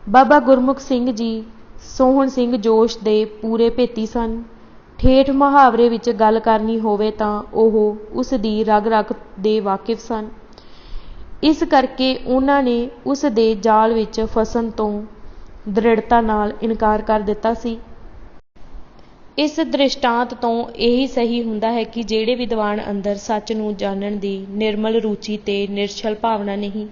ਬਾਬਾ ਗੁਰਮੁਖ ਸਿੰਘ ਜੀ ਸੋਹਣ ਸਿੰਘ ਜੋਸ਼ ਦੇ ਪੂਰੇ ਭੇਤੀ ਸਨ। ਠੇਠ ਮੁਹਾਵਰੇ ਵਿੱਚ ਗੱਲ ਕਰਨੀ ਹੋਵੇ ਤਾਂ ਉਹ ਉਸ ਦੀ ਰਗ ਰਗ ਦੇ ਵਾਕਿਫ ਸਨ। ਇਸ ਕਰਕੇ ਉਹਨਾਂ ਨੇ ਉਸ ਦੇ ਜਾਲ ਵਿੱਚ ਫਸਣ ਤੋਂ ਦ੍ਰਿੜਤਾ ਨਾਲ ਇਨਕਾਰ ਕਰ ਦਿੱਤਾ ਸੀ। ਇਸ ਦ੍ਰਿਸ਼ਟਾਂਤ ਤੋਂ ਇਹੀ ਸਹੀ ਹੁੰਦਾ ਹੈ ਕਿ ਜਿਹੜੇ ਵਿਦਵਾਨ ਅੰਦਰ ਸੱਚ ਨੂੰ ਜਾਣਨ ਦੀ ਨਿਰਮਲ ਰੁਚੀ ਤੇ ਨਿਰਛਲ ਭਾਵਨਾ ਨਹੀਂ,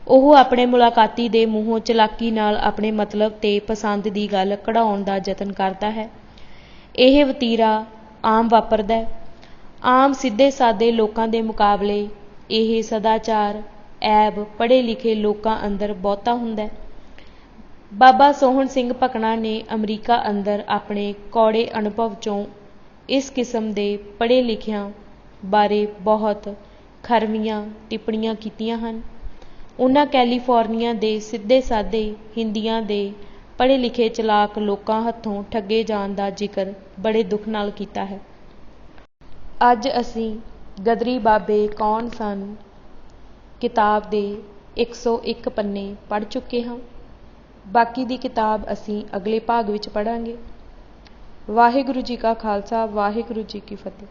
ਉਹ ਆਪਣੇ ਮੁਲਾਕਾਤੀ ਦੇ ਮੂੰਹੋਂ ਚਲਾਕੀ ਨਾਲ ਆਪਣੇ ਮਤਲਬ ਤੇ ਪਸੰਦ ਦੀ ਗੱਲ ਕਢਾਉਣ ਦਾ ਯਤਨ ਕਰਦਾ ਹੈ। ਇਹ ਵਤੀਰਾ ਆਮ ਵਾਪਰਦਾ ਹੈ। ਆਮ ਸਿੱਧੇ ਸਾਦੇ ਲੋਕਾਂ ਦੇ ਮੁਕਾਬਲੇ ਇਹ ਸਦਾਚਾਰ ਐਬ ਪੜ੍ਹੇ ਲਿਖੇ ਲੋਕਾਂ ਅੰਦਰ ਬਹੁਤਾ ਹੁੰਦਾ ਹੈ। ਬਾਬਾ ਸੋਹਣ ਸਿੰਘ ਭਕਨਾ ਨੇ ਅਮਰੀਕਾ ਅੰਦਰ ਆਪਣੇ ਕੌੜੇ ਅਨੁਭਵ 'ਚੋਂ ਇਸ ਕਿਸਮ ਦੇ ਪੜ੍ਹੇ ਲਿਖਿਆਂ ਬਾਰੇ ਬਹੁਤ ਖਰਵੀਆਂ ਟਿੱਪਣੀਆਂ ਕੀਤੀਆਂ ਹਨ। ਉਹਨਾਂ ਕੈਲੀਫੋਰਨੀਆ ਦੇ ਸਿੱਧੇ ਸਾਦੇ ਹਿੰਦੀਆਂ ਦੇ ਪੜ੍ਹੇ ਲਿਖੇ ਚਲਾਕ ਲੋਕਾਂ ਹੱਥੋਂ ਠੱਗੇ ਜਾਣ ਦਾ ਜ਼ਿਕਰ ਬੜੇ ਦੁੱਖ ਨਾਲ ਕੀਤਾ ਹੈ। ਅੱਜ ਅਸੀਂ ਗਦਰੀ ਬਾਬੇ ਕੌਣ ਸਨ ਕਿਤਾਬ ਦੇ 101 ਪੰਨੇ ਪੜ੍ਹ ਚੁੱਕੇ ਹਾਂ। ਬਾਕੀ ਦੀ ਕਿਤਾਬ ਅਸੀਂ ਅਗਲੇ ਭਾਗ ਵਿੱਚ ਪੜ੍ਹਾਂਗੇ। ਵਾਹਿਗੁਰੂ ਜੀ ਕਾ ਖਾਲਸਾ, ਵਾਹਿਗੁਰੂ ਜੀ ਕੀ ਫਤਿਹ।